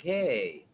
Okay.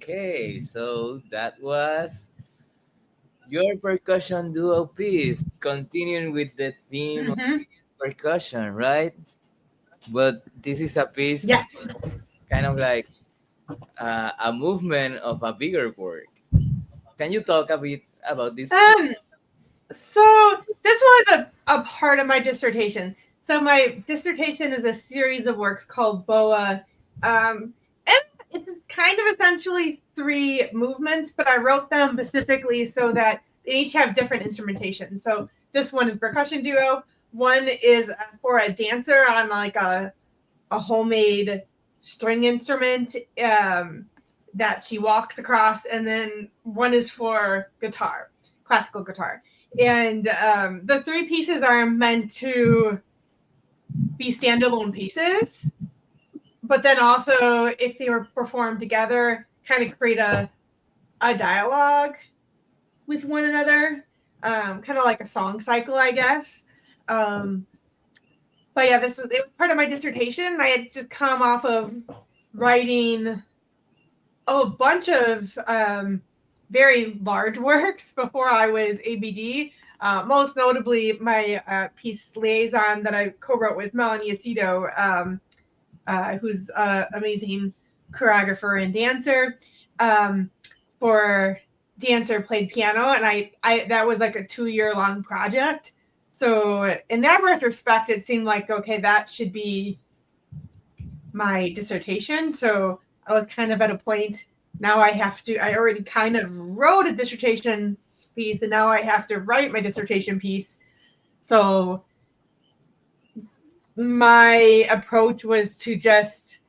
Okay, so that was your percussion duo piece, continuing with the theme of Hmm. percussion, right? But this is a piece Yes. kind of like a movement of a bigger work. Can you talk a bit about this piece? Um, so this was a part of my dissertation. So my dissertation is a series of works called BOA. And it's kind of essentially three movements, but I wrote them specifically so that they each have different instrumentation. So this one is percussion duo. One is for a dancer on like a homemade string instrument that she walks across, and then one is for guitar, classical guitar. And the three pieces are meant to be standalone pieces, but then also, if they were performed together, kind of create a dialogue with one another, kind of like a song cycle, I guess. Um, but yeah, it was part of my dissertation. I had just come off of writing a bunch of very large works before I was ABD. Most notably, my piece Liaison that I co-wrote with Melanie Aceto, who's an amazing choreographer and dancer. Um, for dancer played piano, and I that was like a 2 year long project. So in that retrospect, it seemed like okay, that should be my dissertation. So I was kind of at a point now I already kind of wrote a dissertation piece and now I have to write my dissertation piece. So my approach was to just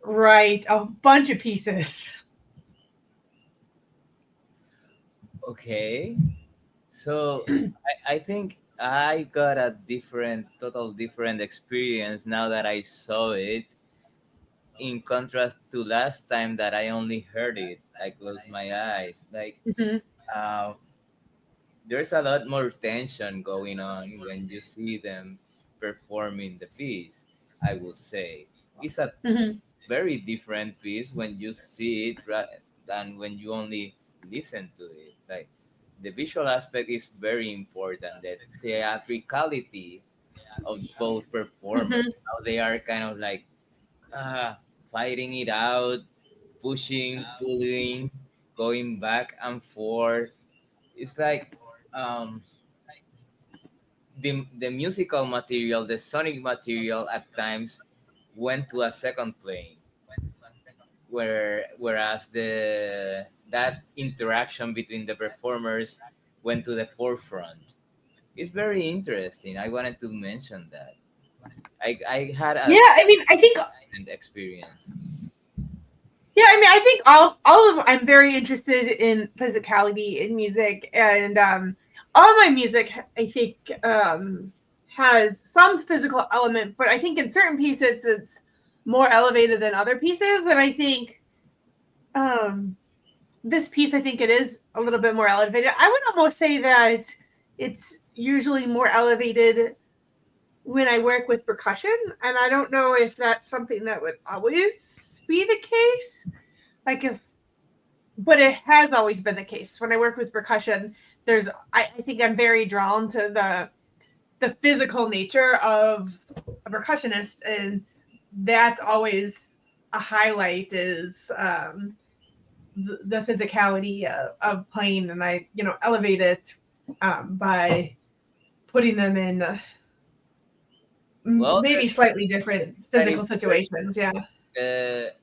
write a bunch of pieces. Okay. So I think I got a total different experience now that I saw it, in contrast to last time that I only heard it. I closed my eyes. Like, Mm-hmm. uh, there's a lot more tension going on when you see them performing the piece, I will say. It's a Mm-hmm. very different piece when you see it than when you only listen to it. Like, the visual aspect is very important. The theatricality of both performers, Mm-hmm. how they are kind of like uh, fighting it out, pushing, pulling, going back and forth. It's like, um, the musical material, the sonic material at times went to a second plane, whereas the that interaction between the performers went to the forefront. It's very interesting. I wanted to mention that. I had a Yeah, I mean, I think different experience. yeah, I mean, I think all of I'm very interested in physicality in music, and all my music I think has some physical element, but I think in certain pieces it's more elevated than other pieces, and I think um, this piece I think it is a little bit more elevated. I would almost say that it's usually more elevated when I work with percussion, and I don't know if that's something that would always be the case. Like if but it has always been the case when I work with percussion. I think I'm very drawn to the physical nature of a percussionist, and that's always a highlight is the physicality of playing, and I elevate it by putting them in Well, maybe slightly different that is physical situations. Yeah. the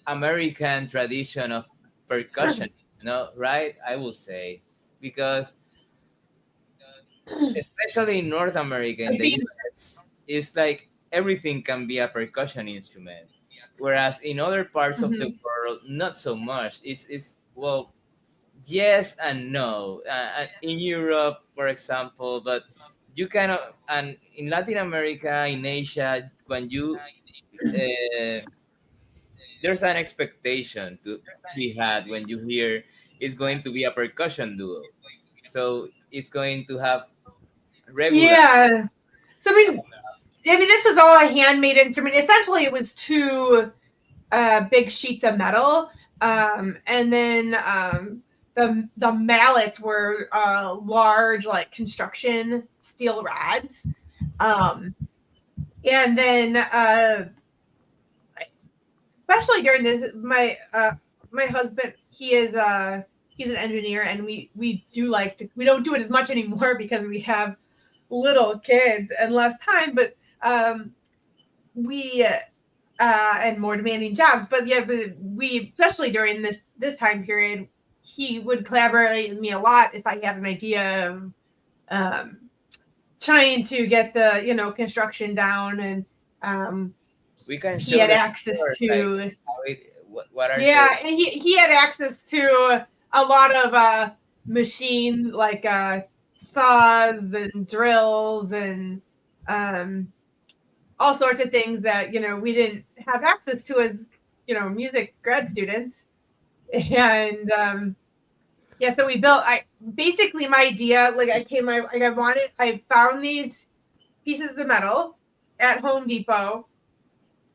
American tradition of percussionists, right? I will say, because especially in North America, in I the mean, US, it's like everything can be a percussion instrument, whereas in other parts of the mhm. world, not so much. It's well, yes and no. In Europe, for example, but you kind of, and in Latin America, in Asia, when you there's an expectation to be had when you hear it's going to be a percussion duo. So it's going to have regular. Yeah. So I mean, this was all a handmade instrument. Essentially, it was two big sheets of metal, and then the mallets were large like construction steel rods, um, and then especially during this, my husband, he's an engineer, and we do like to, we don't do it as much anymore because we have little kids and less time, but we and more demanding jobs. But yeah, but we, especially during this time period, he would collaborate with me a lot if I had an idea of um, trying to get the construction down, and um, We can he show had the access support, like to, how it. What are the? yeah, and he had access to a lot of machine like saws and drills and um, all sorts of things that we didn't have access to as music grad students. And yeah, so we built. I basically, my idea, like I found these pieces of metal at Home Depot,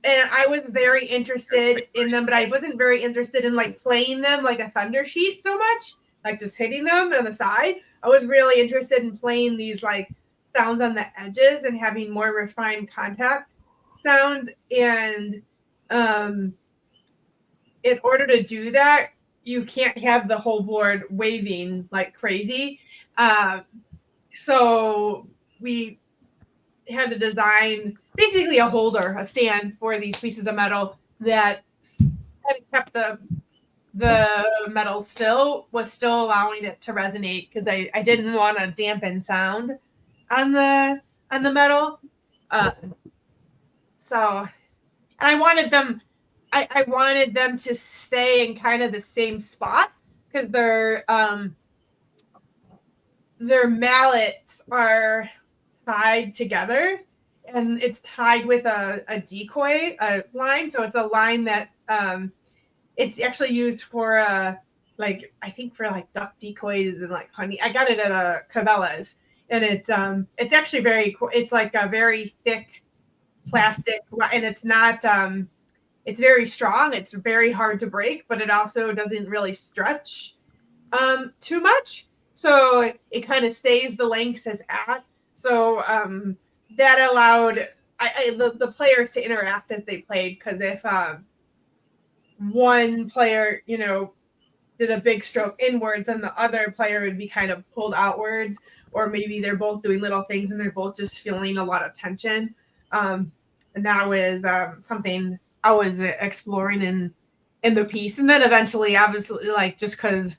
and I was very interested in them, but I wasn't very interested in like playing them like a thunder sheet so much, like just hitting them on the side. I was really interested in playing these like sounds on the edges and having more refined contact sounds. And um, in order to do that, you can't have the whole board waving like crazy. Um, so we had to design basically a holder, a stand for these pieces of metal that had kept the metal still allowing it to resonate, because I didn't want to dampen sound on the metal. Uh, so and I wanted them to stay in kind of the same spot, because their mallets are tied together, and it's tied with a decoy line. So it's a line that it's actually used for like I think for like duck decoys and like honey. I got it at Cabela's, and it's actually very cool. It's like a very thick plastic, and it's not it's very strong. It's very hard to break, but it also doesn't really stretch too much. So it kind of stays the lengths as at. So that allowed the players to interact as they played, because if one player, did a big stroke inwards, then the other player would be kind of pulled outwards, or maybe they're both doing little things and they're both just feeling a lot of tension. And that was something I was exploring in the piece. And then eventually, obviously, like just because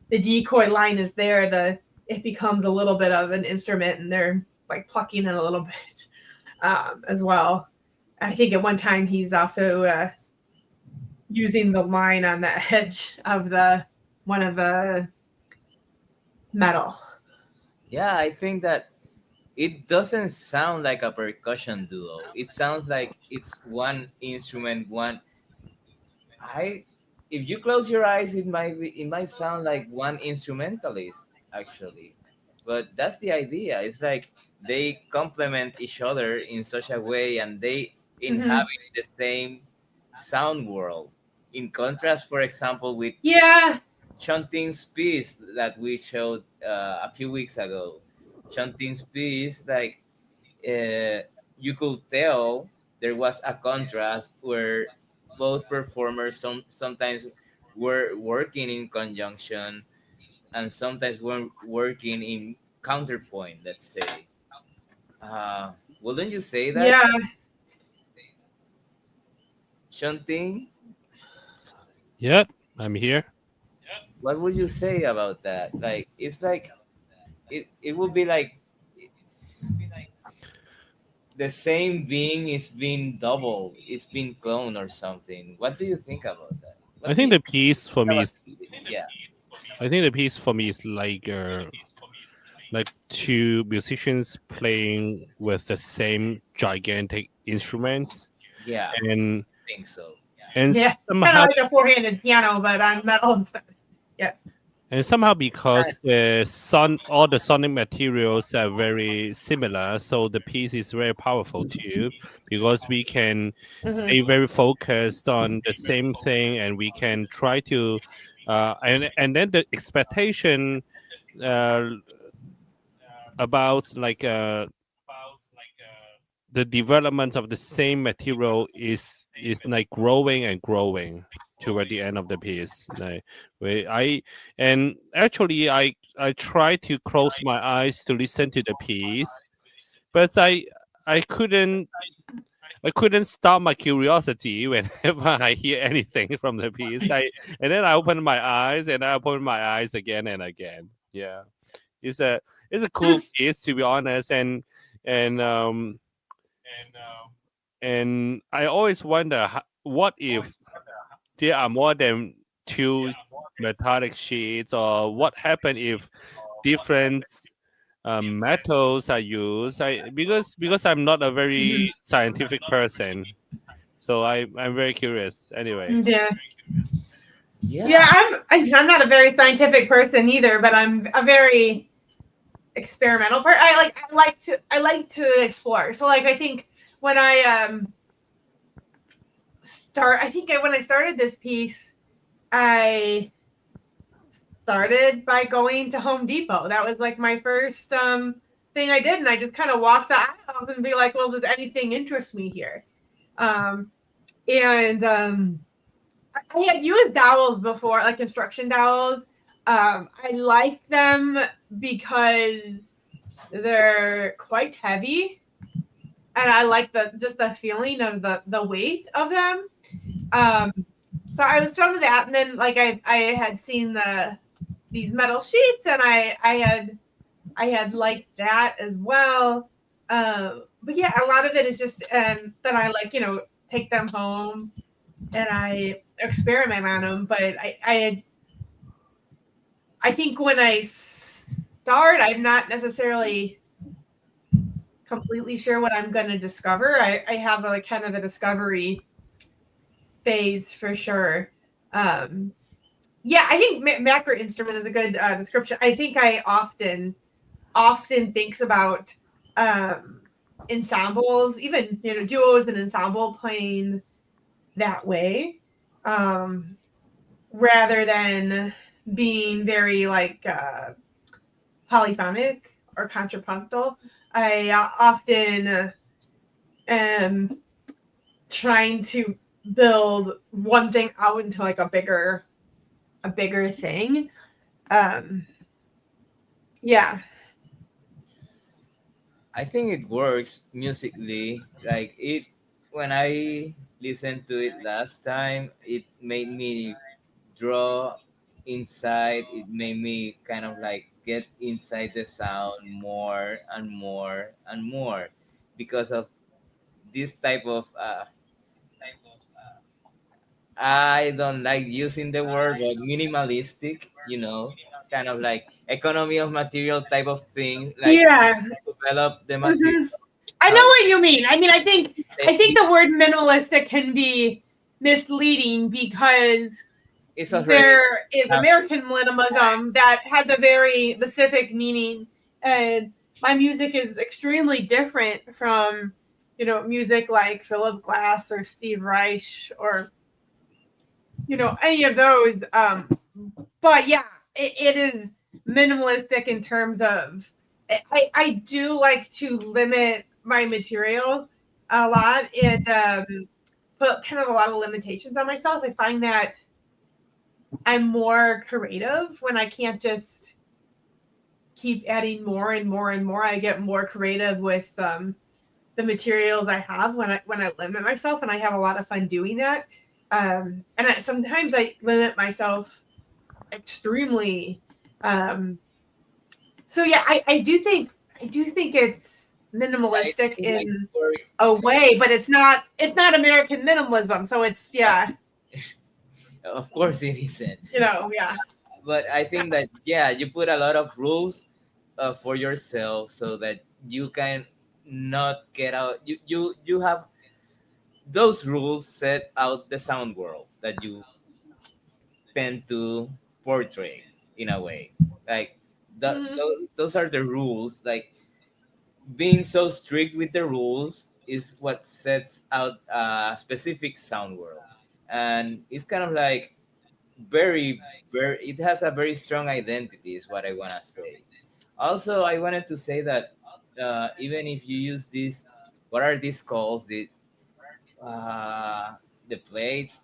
the decoy line is there, it becomes a little bit of an instrument, and they're like plucking it a little bit as well. I think at one time he's also using the line on the edge of the one of the metal. Yeah, I think that it doesn't sound like a percussion duo. It sounds like it's one instrument, one. I, if you close your eyes, it might sound like one instrumentalist actually, but that's the idea. It's like they complement each other in such a way, and they Mm-hmm. inhabit the same sound world. In contrast, for example, with Yeah, Chunting's piece that we showed a few weeks ago. Chunting's piece, like you could tell there was a contrast where both performers sometimes were working in conjunction and sometimes were working in counterpoint, let's say. Wouldn't you say that, yeah, Chunting? Yep, I'm here. What would you say about that? Like, it's like it would be like the same being is being doubled, it's being cloned or something. What do you think about that? I What do think you the piece for think me about is this? Yeah, I think the piece for me is like two musicians playing with the same gigantic instruments, yeah, and I think so. and yeah. Kind of somehow like a four-handed piano, but on metal instead. Yeah. And somehow because all the sonic materials are very similar, so the piece is very powerful too, because we can stay Hmm. very focused on the same thing, and we can try to, and then the expectation uh, about the development of the same material is like growing and growing toward the end of the piece. Like, I and actually I try to close my eyes to listen to the piece, but I couldn't I couldn't stop my curiosity whenever I hear anything from the piece. And then I open my eyes and I open my eyes again and again. Yeah, it's a it's a cool piece, to be honest, and and I always wonder, what if there are more than two metallic sheets, or what happen if different metals are used. Because I'm not a very scientific person, so I'm very curious. Anyway, Yeah. Yeah, Yeah, I'm not a very scientific person either, but I'm a very experimental part. I like to explore. So like I think when when I started this piece, I started by going to Home Depot. That was like my first thing I did, and I just kind of walked the aisles and be like, well, does anything interest me here? Um, and I had used dowels before, like construction dowels. I like them because they're quite heavy, and I like the feeling of the weight of them. Um, so I was drawn to that, and then like I had seen these metal sheets, and I had liked that as well. But yeah, a lot of it is just that I like take them home and I experiment on them. But I think when I start, I'm not necessarily completely sure what I'm going to discover. I have a kind of a discovery phase for sure. Um, yeah, I think macro instrument is a good description. I think I often thinks about um, ensembles, even duos and ensemble playing that way, um, rather than being very like polyphonic or contrapuntal. I often am trying to build one thing out into like a bigger thing. Um, yeah. I think it works musically. Like it, when I listened to it last time, it made me draw inside. It made me kind of like get inside the sound more and more and more because of this type of I don't like using the word, but minimalistic, kind of like economy of material type of thing, like Yeah. develop the material. Hmm. I know Uh, what you mean. I mean, I think I it- think the word minimalistic can be misleading because it's already there is American minimalism that has a very specific meaning, and my music is extremely different from music like Philip Glass or Steve Reich or any of those. But yeah, it is minimalistic in terms of I do like to limit my material a lot and put kind of a lot of limitations on myself. I find that I'm more creative when I can't just keep adding more and more and more. I get more creative with the materials I have when I limit myself, and I have a lot of fun doing that. And sometimes I limit myself extremely. Um, so yeah, I do think it's yeah, it minimalistic seems like in you work. a way, but it's not American minimalism. So it's yeah, Of course, it isn't. yeah. But I think that yeah, you put a lot of rules for yourself so that you can not get out. You have those rules set out the sound world that you tend to portray. in a way. Like Mhm. those are the rules. Like being so strict with the rules is what sets out a specific sound world, and it's kind of like very it has a very strong identity is what I want to say. Also, I wanted to say that even if you use these, what are these called, uh, the plates,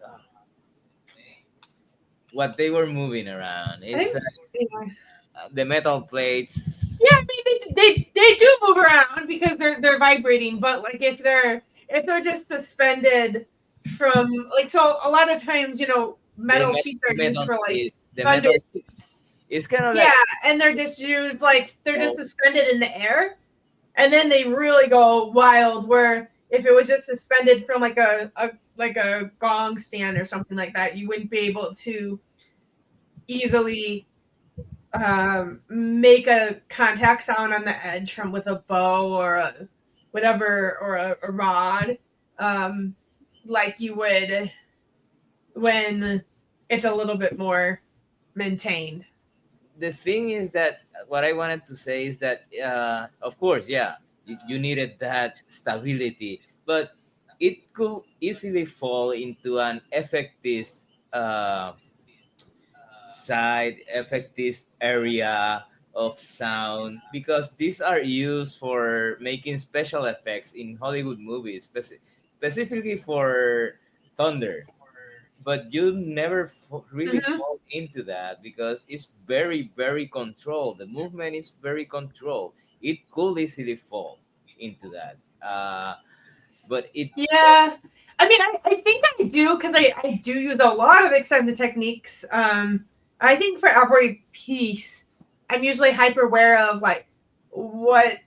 what they were moving around, I it's think, like yeah. the metal Yeah, plates. I mean they do move around because they're vibrating, but like if they're just suspended from like so a lot of times, metal sheets are used for like The thunder metal sheet. sheets. It's kind of Yeah, like and they're just used like they're just suspended in the air and then they really go wild where if it was just suspended from like a gong stand or something like that, you wouldn't be able to easily make a contact sound on the edge from with a bow or a whatever or a rod, um, like you would when it's a little bit more maintained. the thing is that what I wanted to say is that of course, yeah, you needed that stability, but it could easily fall into an effective uh, side, effective area of sound, because these are used for making special effects in Hollywood movies, specifically for thunder. But you never really Hmm. fall into that because it's very controlled. The movement is very controlled. It could easily fall into that, but it does. Yeah. I mean, I think I do because I do use a lot of extended techniques. I think for every piece, I'm usually hyper aware of like what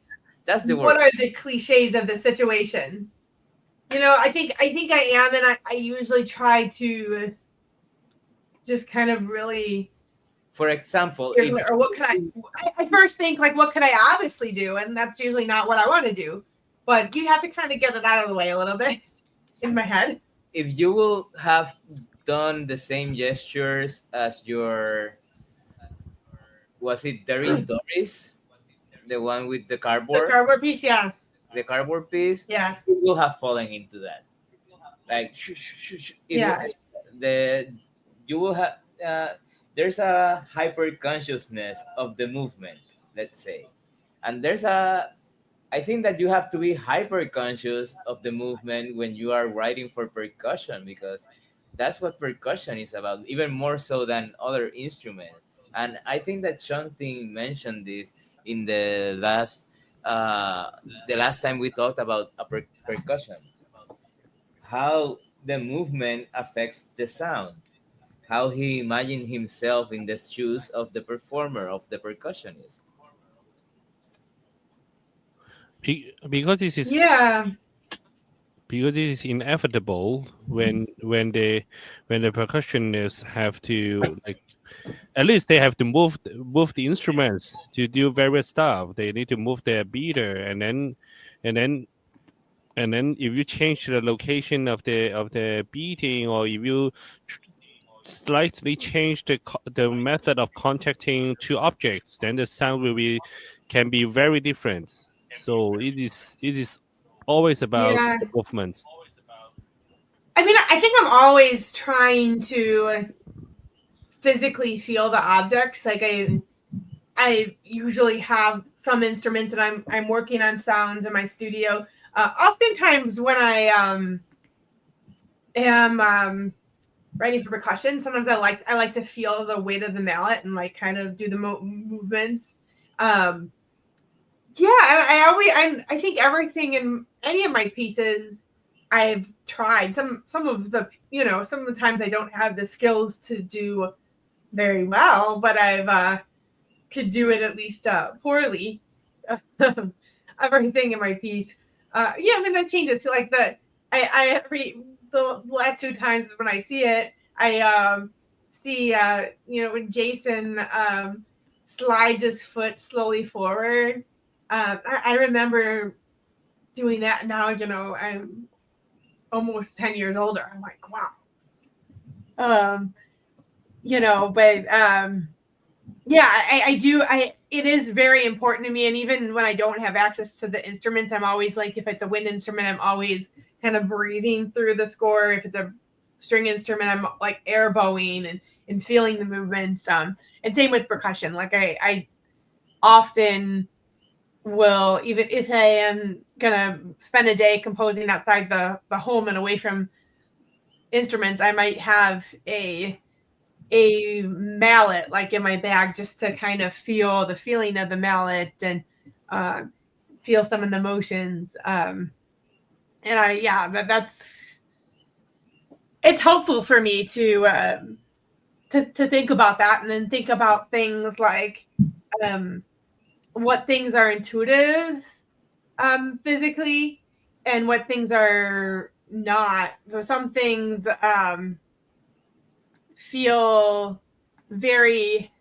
That's the what word. are the cliches of the situation. I think I am, and I usually try to just kind of really For example, steer if clear. Or what can I first think like what could I obviously do, and that's usually not what I want to do. But you have to kind of get it out of the way a little bit in my head. you will have done the same gestures as your, was it Daring Doris, the one with The cardboard piece, yeah, the cardboard piece, yeah, you will have fallen into that. Like yeah, the you will have there's a hyper consciousness of the movement, let's say, and there's a, I think that you have to be hyper conscious of the movement when you are writing for percussion, because that's what percussion is about, even more so than other instruments. And I think that Shunting mentioned this in uh, the last time we talked about percussion, how the movement affects the sound, how he imagined himself in the shoes of the performer, of the percussionist. Because this is yeah, because it is inevitable when the percussionists have to like at least they have to move the instruments to do various stuff. They need to move their beater, and then if you change the location of the beating, or if you tr- slightly change the method of contacting two objects, then the sound will be can be very different. So it is always about yeah. the movement. I mean, I think I'm always trying to physically feel the objects. Like I usually have some instruments that I'm working on sounds in my studio. Oftentimes when I am writing for percussion, sometimes I like to feel the weight of the mallet and like kind of do the movements. Um, yeah, I think everything in any of my pieces I've tried. Some of the some of the times I don't have the skills to do very well, but I've could do it at least poorly. Everything in my piece. Yeah, I mean that changes. So like I every the last two times when I see it, I see when Jason slides his foot slowly forward. I remember doing that. Now I'm almost 10 years older. I'm like, wow. Um, but Yeah, I do. It is very important to me, and even when I don't have access to the instruments, I'm always like, if it's a wind instrument, I'm always kind of breathing through the score. If it's a string instrument, I'm like air bowing and feeling the movements. And same with percussion. Like I often will, even if I am gonna spend a day composing outside the home and away from instruments, I might have a mallet like in my bag just to kind of feel the feeling of the mallet and uh, feel some of the motions. And that's it's helpful for me to think about that and then think about things like um, what things are intuitive physically and what things are not. So some things feel very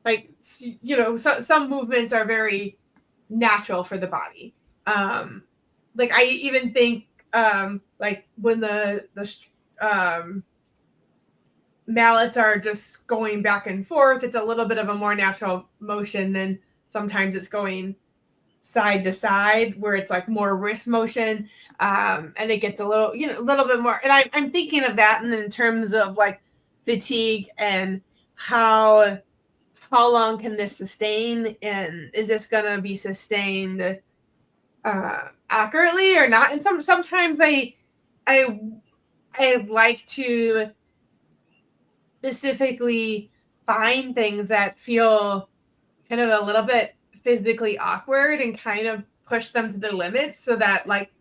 like, some movements are very natural for the body. Like I even think like when the mallets are just going back and forth, it's a little bit of a more natural motion than sometimes it's going side to side where it's like more wrist motion. And it gets a little, a little bit more. And I'm thinking of that and in terms of like fatigue and how long can this sustain, and is this going to be sustained accurately or not. And sometimes I like to specifically find things that feel kind of a little bit physically awkward and kind of push them to the limits so that like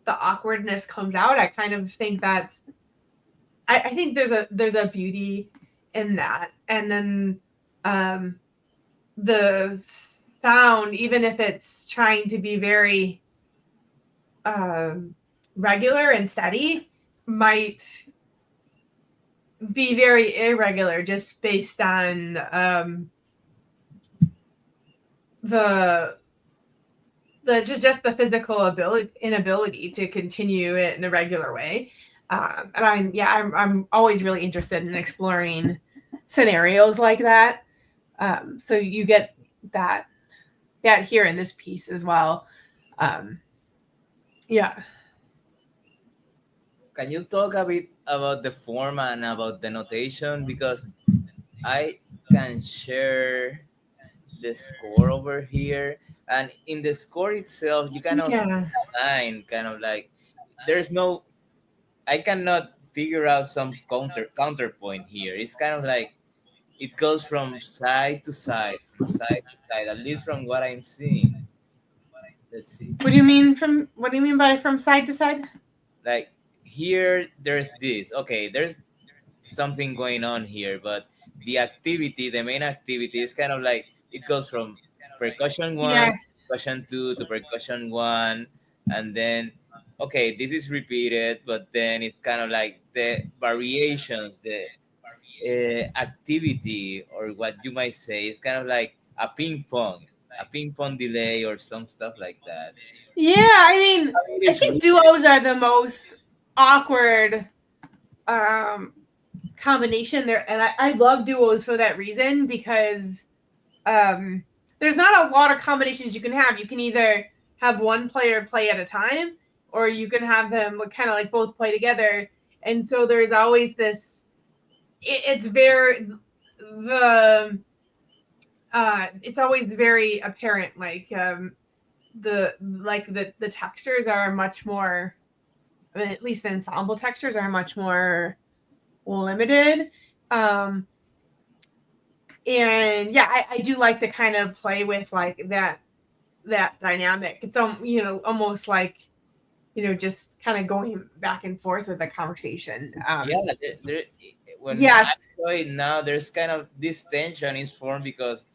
the awkwardness comes out. I kind of think that's I think there's a beauty in that. And then the sound, even if it's trying to be very regular and steady, might be very irregular just based on the just the physical inability to continue it in a regular way. And I'm always really interested in exploring scenarios like that. So you get that here in this piece as well. Um, yeah. Can you talk a bit about the form and about the notation? Because I can share the score over here, and in the score itself, you cannot see Yeah. a line. Kind of like there's no. I cannot figure out some counterpoint here. It's kind of like it goes from side to side, from side to side. At least from what I'm seeing. Let's see. What do you mean by from side to side? Like here, there's this. Okay, there's something going on here, but the main activity is kind of like it goes from percussion Yeah. one, percussion two to percussion one, and then okay, this is repeated, but then it's kind of like the variations, the activity, or what you might say, is kind of like a ping pong delay, or some stuff like that. Yeah, I mean, It I is think really duos are the most awkward um, combination there, and I love duos for that reason because there's not a lot of combinations you can have. You can either have one player play at a time, or you can have them kind of like both play together. And so there's always this. It's very the it's always very apparent. Like the textures are much more. I mean, at least the ensemble textures are much more limited. And yeah, I do like to kind of play with like that dynamic. It's almost like just kind of going back and forth with the conversation. yeah. When I Yes, saw it now, there's kind of this tension is formed because,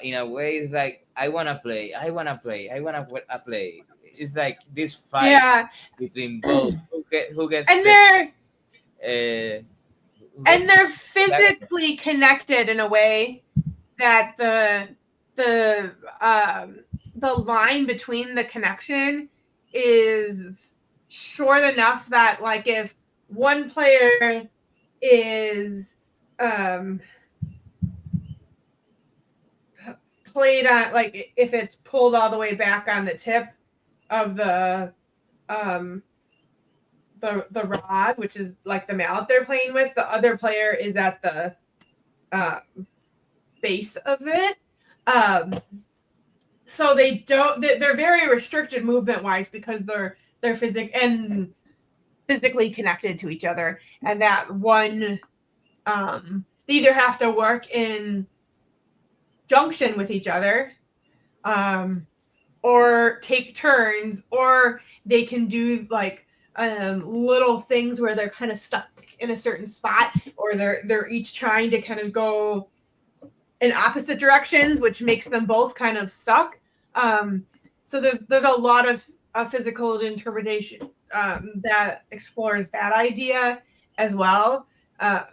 in a way, it's like I wanna play, I wanna play, play. It's like this fight yeah, between both. Who gets and the they're uh, who and gets they're the physically connected in a way that the the line between the connection is short enough that like if one player is um played on, like, if it's pulled all the way back on the tip of the rod, which is like the mallet they're playing with, the other player is at the base of it. So they're very restricted movement wise because they're physically connected to each other, and that one they either have to work in junction with each other, or take turns, or they can do like little things where they're kind of stuck in a certain spot, or they're each trying to kind of go in opposite directions, which makes them both kind of stuck. So there's a lot of physical interpretation that explores that idea as well. I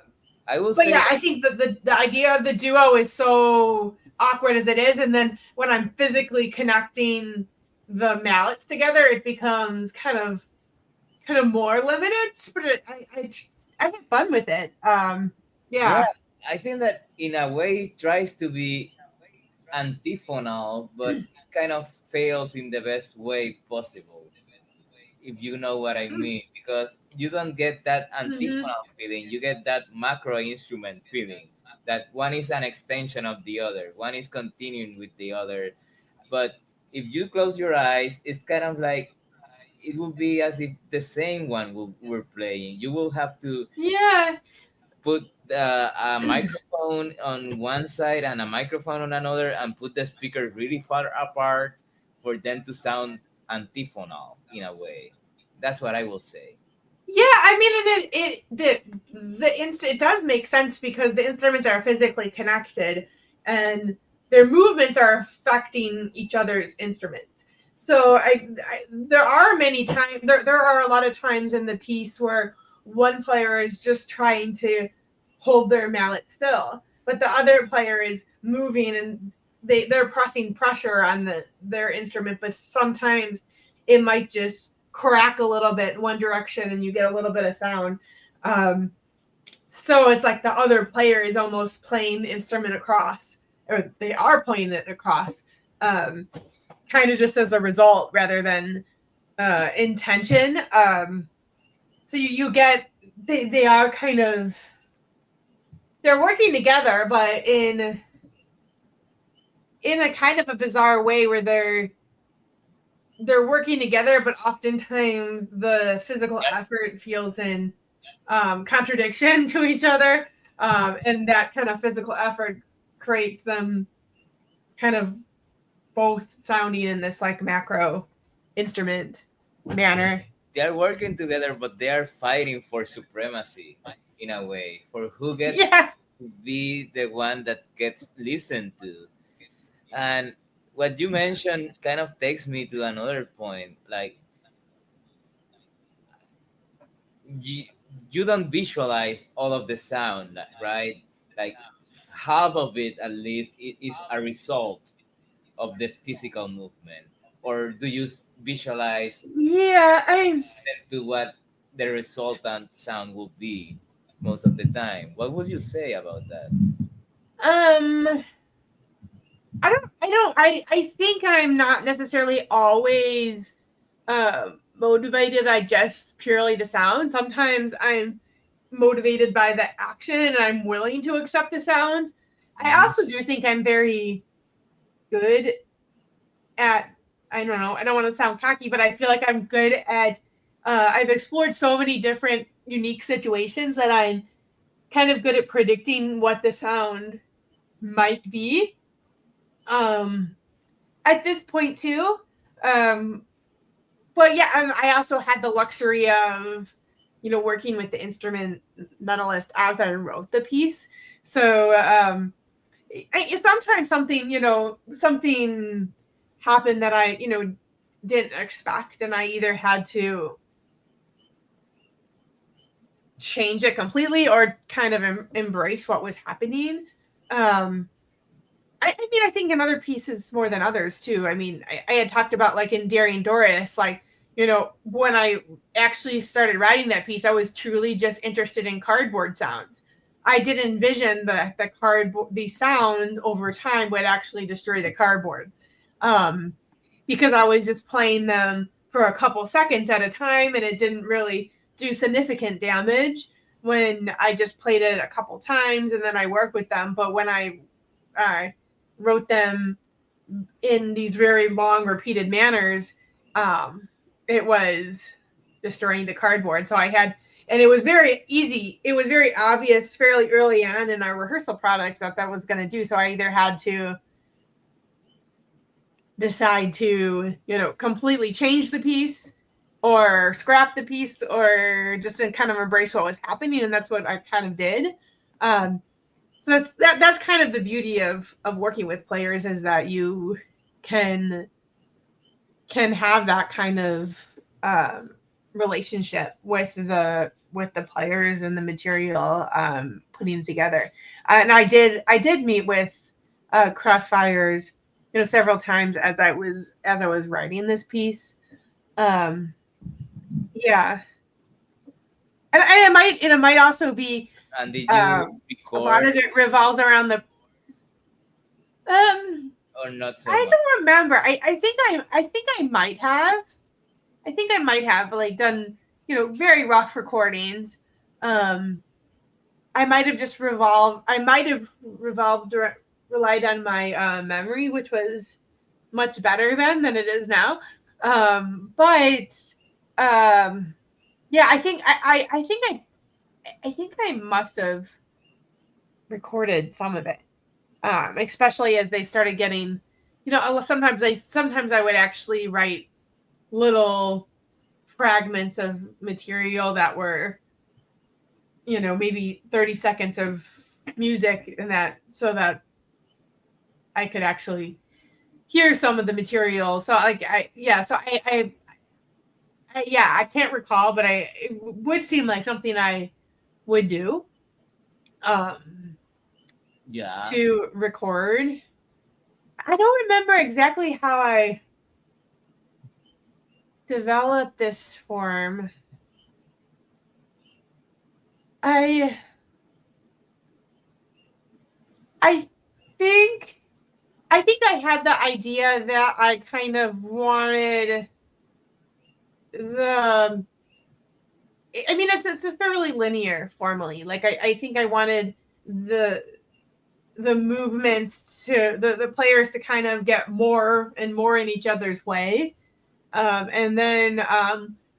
will But say yeah, I think that the idea of the duo is so awkward as it is, and then when I'm physically connecting the mallets together, it becomes kind of more limited. But I have fun with it. yeah, Yeah. I think that in a way it tries to be antiphonal, but kind of fails in the best way possible, if you know what I mean, because you don't get that Mm-hmm. antiphonal feeling, you get that macro instrument feeling, that one is an extension of the other, one is continuing with the other. But if you close your eyes, it's kind of like it will be as if the same one we're playing. You will have to Yeah. put a microphone on one side and a microphone on another and put the speaker really far apart for them to sound antiphonal in a way. That's what I will say. Yeah, I mean, and it does make sense because the instruments are physically connected, and their movements are affecting each other's instruments. So there are many times there are a lot of times in the piece where one player is just trying to hold their mallet still, but the other player is moving and they're pressing pressure on their instrument, but sometimes it might just crack a little bit in one direction and you get a little bit of sound. So it's like the other player is almost playing the instrument across, or they are playing it across, kind of just as a result rather than intention. So you get they are kind of they're working together, but in a kind of a bizarre way where they're working together, but oftentimes the physical Yep. effort feels in contradiction to each other, and that kind of physical effort creates them kind of both sounding in this like macro instrument manner. They're working together, but they are fighting for supremacy in a way, for who gets Yeah. to be the one that gets listened to. And what you mentioned kind of takes me to another point. Like, you, you don't visualize all of the sound, right? Like, half of it at least is a result of the physical movement. Or do you visualize Yeah, I to what the resultant sound will be most of the time? What would you say about that? um I think I'm not necessarily always motivated by just purely the sound. Sometimes I'm motivated by the action and I'm willing to accept the sounds. I Mhm. also do think I'm very good at, I don't know, I don't want to sound cocky, but I feel like I'm good at, I've explored so many different unique situations that I'm kind of good at predicting what the sound might be. Um, at this point, too. Um, but yeah, I also had the luxury of, working with the instrumentalist as I wrote the piece. So sometimes something happened that I, didn't expect, and I either had to change it completely or kind of embrace what was happening. Um, I mean, I think in other pieces more than others too. I mean, I had talked about like in Daring Doris, like, when I actually started writing that piece, I was truly just interested in cardboard sounds. I did envision the cardboard, these sounds over time would actually destroy the cardboard, because I was just playing them for a couple seconds at a time, and it didn't really do significant damage when I just played it a couple times and then I work with them. But when I wrote them in these very long repeated manners, it was destroying the cardboard. So and it was very easy. It was very obvious fairly early on in our rehearsal products that was going to do. So I either had to decide to, completely change the piece or scrap the piece or just kind of embrace what was happening. And that's what I kind of did. So that's kind of the beauty of working with players, is that you can have that kind of relationship with the players and the material putting together. And I did meet with Crossfires, several times as I was writing this piece. Yeah, and it might also be. And did you A lot of record it revolves around the. or not so I much? don't remember. I think I might have. I think I might have like done very rough recordings. I might have just relied on my memory, which was much better then than it is now. But yeah, I think I must have recorded some of it, especially as they started getting, sometimes I would actually write little fragments of material that were, maybe 30 seconds of music, and that so that I could actually hear some of the material. So I can't recall, but it would seem like something I would do Yeah. to record. I don't remember exactly how I developed this form. I think I had the idea that I kind of wanted it's a fairly linear formally. Like I think I wanted the movements to the players to kind of get more and more in each other's way, and then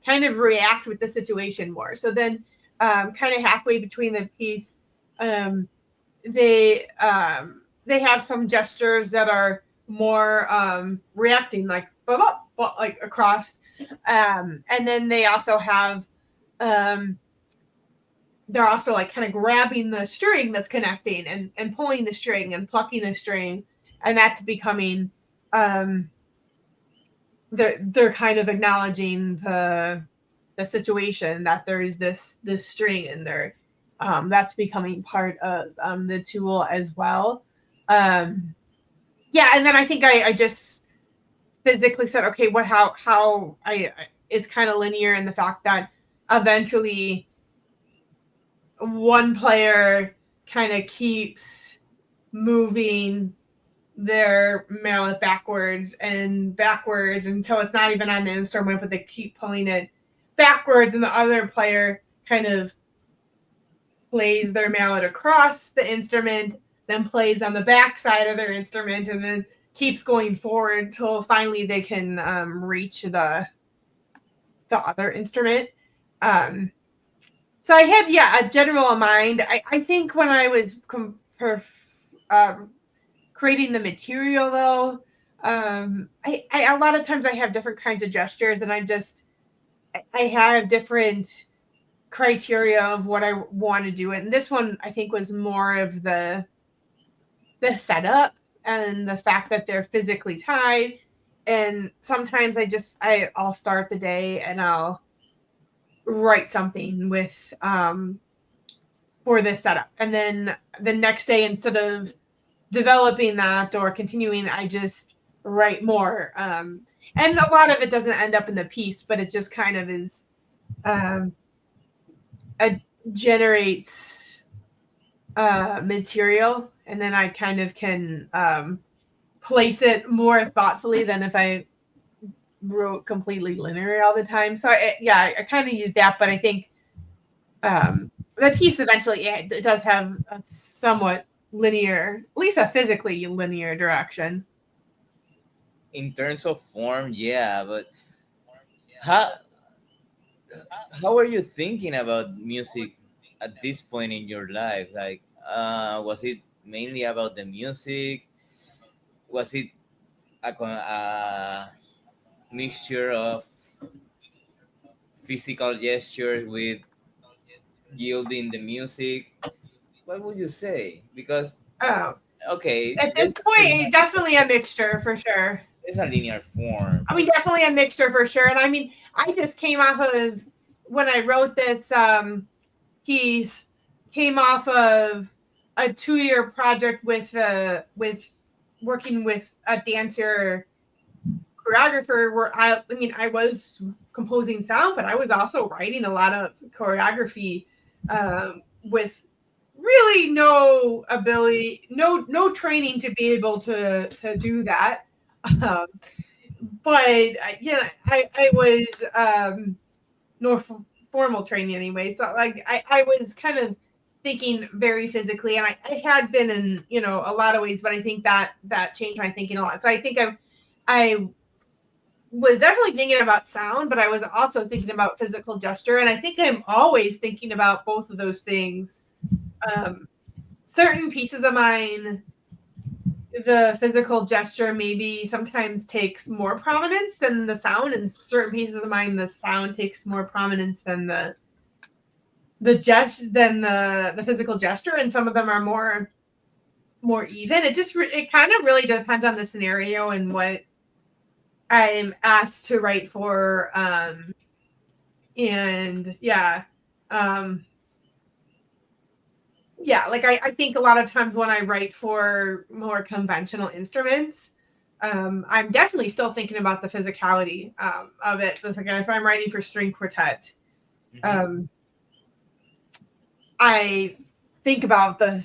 kind of react with the situation more. So then kind of halfway between the piece, they have some gestures that are more reacting, like like across, and then they also have they're also like kind of grabbing the string that's connecting and pulling the string and plucking the string, and that's becoming they're kind of acknowledging the situation that there is this string in there. That's becoming part of the tool as well. Yeah, and then I think I just physically said, okay, how it's kind of linear in the fact that eventually one player kind of keeps moving their mallet backwards until it's not even on the instrument, but they keep pulling it backwards, and the other player kind of plays their mallet across the instrument, then plays on the back side of their instrument, and then keeps going forward until finally they can reach the other instrument. So I had, a general mind. I think when I was creating the material, though, I a lot of times I have different kinds of gestures, and I have different criteria of what I want to do. And this one, I think, was more of the setup and the fact that they're physically tied. And sometimes I'll start the day and I'll write something with for this setup, and then the next day, instead of developing that or continuing, I just write more, and a lot of it doesn't end up in the piece, but it just kind of is generates material, and then I kind of can place it more thoughtfully than if I wrote completely linear all the time. So I kind of use that, but I think the piece eventually it does have a somewhat linear, at least a physically linear direction. In terms of form, yeah, but how how are you thinking about music at this point in your life? Like, was it mainly about the music? Was it a mixture of physical gestures with yielding the music? What would you say? Because Oh, okay, at this point, definitely a mixture for sure. there's a linear form I for mean, definitely a mixture for sure. And I mean, I just came off of when I wrote this piece, came off of a 2-year project with working with a dancer choreographer where I mean I was composing sound, but I was also writing a lot of choreography with really no ability, no training to be able to do that. Um, but I was no formal training anyway. So like I was kind of thinking very physically, and I had been in a lot of ways, but I think that changed my thinking a lot. So I think I was definitely thinking about sound, but I was also thinking about physical gesture, and I think I'm always thinking about both of those things. Um, Certain pieces of mine, the physical gesture maybe sometimes takes more prominence than the sound, and certain pieces of mine, the sound takes more prominence than the physical gesture, and some of them are more even. It kind of really depends on the scenario and what I'm asked to write for. And um, like I think a lot of times when I write for more conventional instruments, I'm definitely still thinking about the physicality of it. But if I'm writing for string quartet, hmm um, I think about the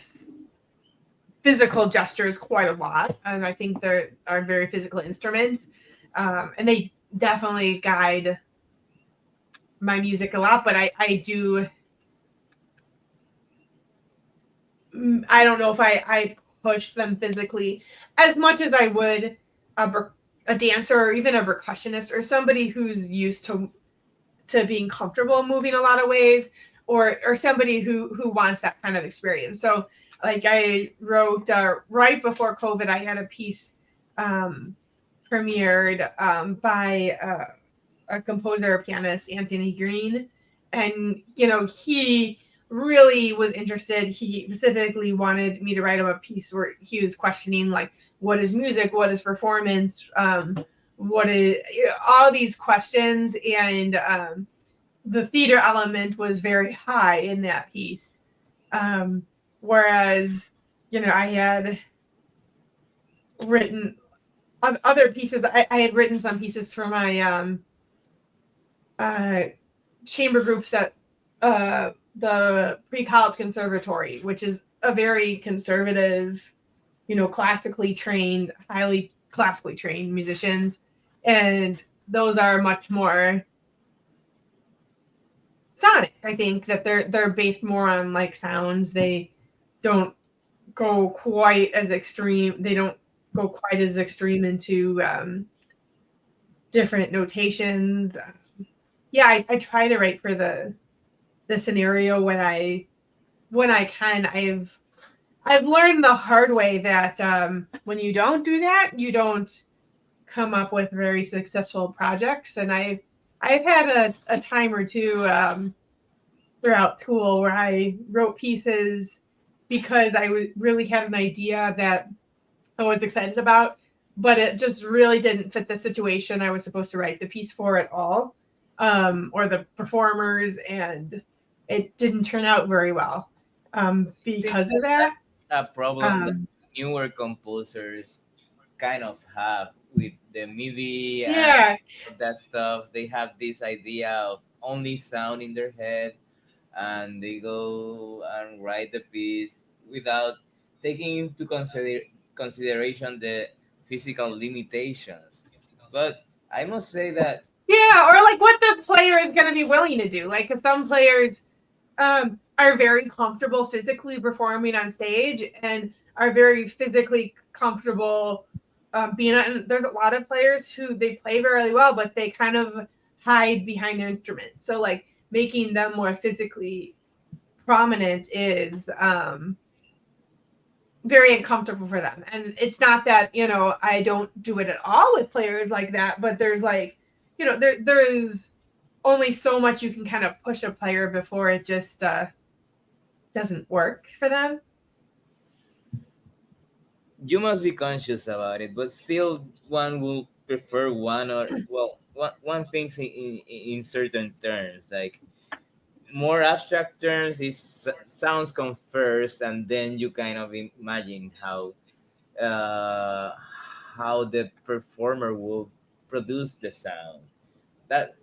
physical gestures quite a lot, and I think they are very physical instruments, and they definitely guide my music a lot. But I don't know if I push them physically as much as I would a, a dancer or even a percussionist or somebody who's used to being comfortable moving a lot of ways, or somebody who wants that kind of experience. So like I wrote right before COVID, I had a piece premiered by a composer, a pianist, Anthony Green, and he really was interested. He specifically wanted me to write him a piece where he was questioning like, what is music, what is performance, what is all these questions, and the theater element was very high in that piece. Whereas I had written other pieces. I had written some pieces for my uh, chamber groups at the pre-college conservatory, which is a very conservative, classically trained, highly classically trained musicians, and those are much more sonic. I think that they're based more on like sounds. They don't go quite as extreme. They don't go quite as extreme into different notations. Yeah, I try to write for the scenario when I can. I've learned the hard way that when you don't do that, you don't come up with very successful projects. And I've had a time or two throughout school where I wrote pieces because I really had an idea that I was excited about, but it just really didn't fit the situation I was supposed to write the piece for at all, or the performers, and it didn't turn out very well I think because of that. that's a problem that Um, newer composers kind of have with the MIDI and yeah, that stuff. They have this idea of only sound in their head, and they go and write the piece without taking into consideration the physical limitations. But I must say that Yeah, or like what the player is going to be willing to do. Like, 'cause some players are very comfortable physically performing on stage and are very physically comfortable being on. There's a lot of players who they play very well, but they kind of hide behind their instrument. So like making them more physically prominent is very uncomfortable for them. And it's not that, I don't do it at all with players like that, but there's like, there's only so much you can kind of push a player before it just doesn't work for them. you must be conscious about it, but still one will prefer one or well one thinks in certain terms, like more abstract terms is sounds come first, and then you kind of imagine uh, how the performer will produce the sound. That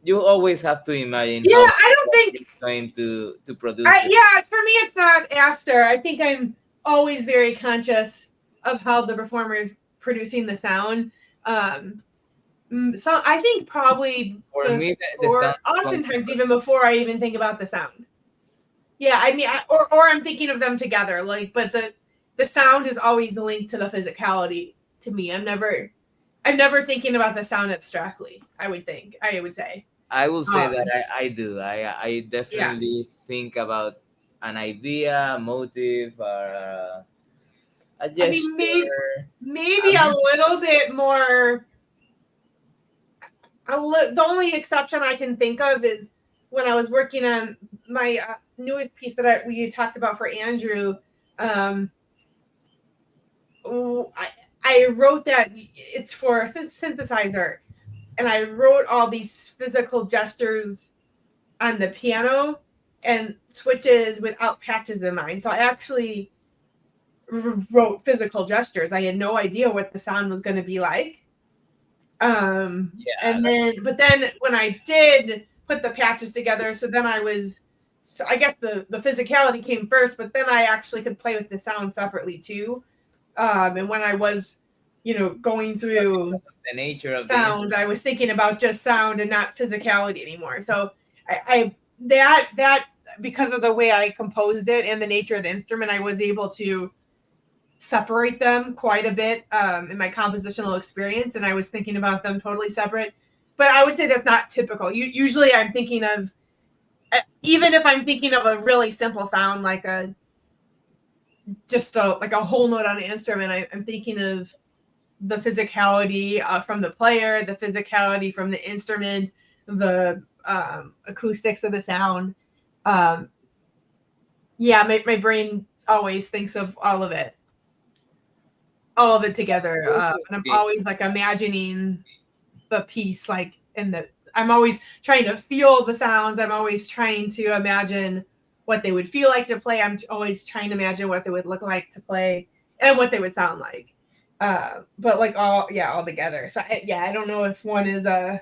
you always have to imagine Yeah, how I don't think it's going to produce the. yeah, for me it's not after. I think I'm always very conscious of how the performer is producing the sound. Um, so I think probably For me, the sound before, comes oftentimes first. even before I even think about the sound. Yeah, I mean, or I'm thinking of them together. Like, but the sound is always linked to the physicality to me. I'm never thinking about the sound abstractly. I would say. I will say that Um, I do. I yeah. definitely think about an idea, a motive, or a I mean, gesture. maybe a little bit more. The only exception I can think of is when I was working on my newest piece that we talked about for Andrew. Um, I wrote that it's for a synthesizer, and I wrote all these physical gestures on the piano and switches without patches in mind. So I actually wrote physical gestures. I had no idea what the sound was going to be like. Yeah, And but then when I did put the patches together, so I guess the physicality came first, but then I actually could play with the sound separately too. And when I was, going through the nature of the sound, instrument. I was thinking about just sound and not physicality anymore. So I that because of the way I composed it and the nature of the instrument, I was able to separate them quite a bit in my compositional experience, and I was thinking about them totally separate. But I would say that's not typical. Usually, I'm thinking of even if I'm thinking of a really simple sound like like a whole note on an instrument, I'm thinking of the physicality from the player, the physicality from the instrument, the acoustics of the sound. Um, yeah, my brain always thinks of all of it together. And I'm Okay, always like imagining the piece, like I'm always trying to feel the sounds. I'm always trying to imagine what they would feel like to play. I'm always trying to imagine what they would look like to play and what they would sound like. But like all together. So I don't know if one is a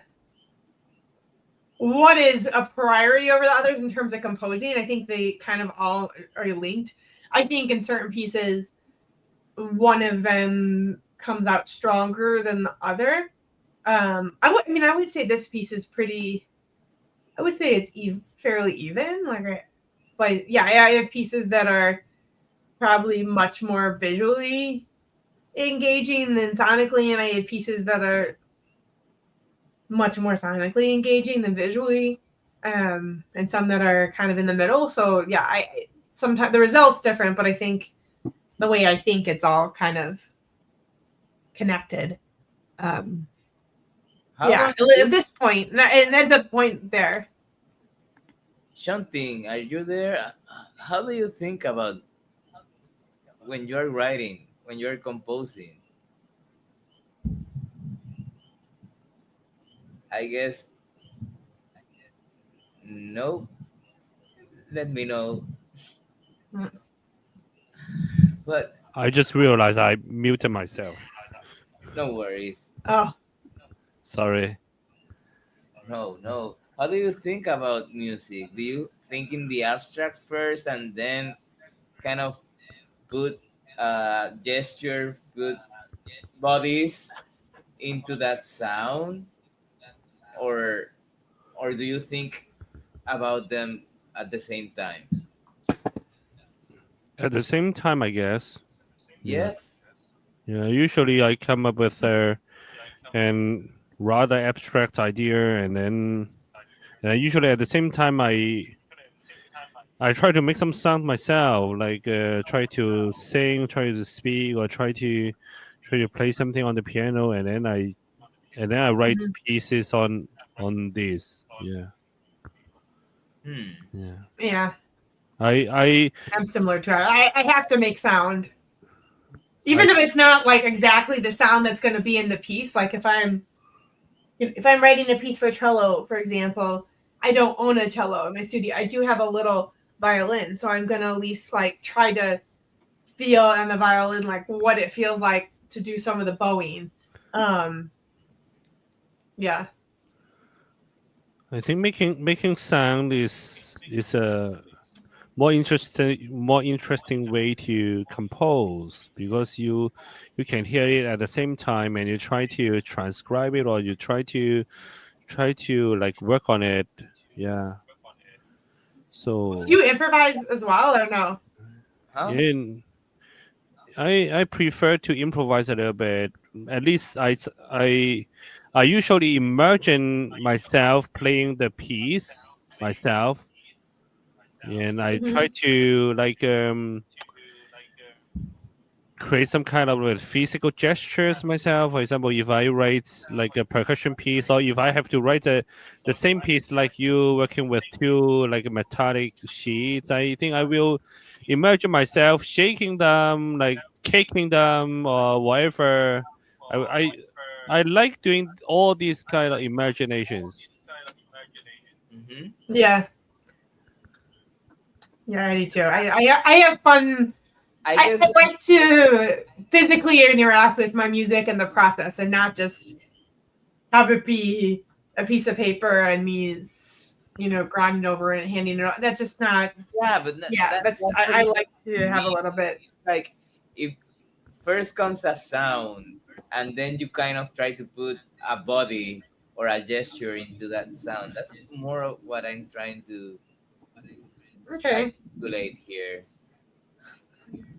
priority over the others in terms of composing. I think they kind of all are linked. I think in certain pieces, one of them comes out stronger than the other. I would say this piece is pretty. I would say it's fairly even. But yeah, I have pieces that are probably much more visually engaging than sonically, and I have pieces that are much more sonically engaging than visually, and some that are kind of in the middle. So yeah, I sometimes the result's different, but I think the way I think it's all kind of connected. Um, how yeah, about at this? this point, and at the point there, Shanting, are you there? How do you think about when you're writing, when you're composing? I guess no. Let me know. But I just realized I muted myself. no worries. oh, Sorry. No, no. How do you think about music? Do you think in the abstract first and then kind of put gesture, good bodies into that sound, or do you think about them at the same time? At the same time, I guess. Yeah. Yes. Yeah. Usually, I come up with a and rather abstract idea, and then usually at the same time, I try to make some sound myself, like try to sing, try to speak, or try to play something on the piano, and then I write Mhm. pieces on this. Yeah, Hmm. yeah. Yeah, I I'm similar to it. I have to make sound. I Even if it's not like exactly the sound that's going to be in the piece. Like if I'm writing a piece for cello, for example, I don't own a cello in my studio. I do have a little violin, so I'm going to at least like try to feel on the violin like what it feels like to do some of the bowing. Um, yeah. I think making sound is a more interesting way to compose because you can hear it at the same time and you try to transcribe it or you try to like work on it. Yeah. Do So you improvise as well or no? Huh? in I prefer to improvise a little bit. At least I usually imagine myself playing the piece myself, and I try Hmm. to like create some kind of physical gestures myself. For example, if I write like a percussion piece, or if I have to write the same piece like you working with two like metallic sheets, I think I will imagine myself shaking them, like kicking them, or whatever. I I, I like doing all these kind of imaginations. Mm-hmm. Yeah. Yeah, I do too. I have fun. I I, guess I like to physically interact with my music and the process and not just have it be a piece of paper and me, grinding over it and handing it out. That's just not, yeah, but yeah, that's I pretty like to have a me. little bit. Like if first comes a sound, and then you kind of try to put a body or a gesture into that sound. That's more of what I'm trying to Okay. articulate here.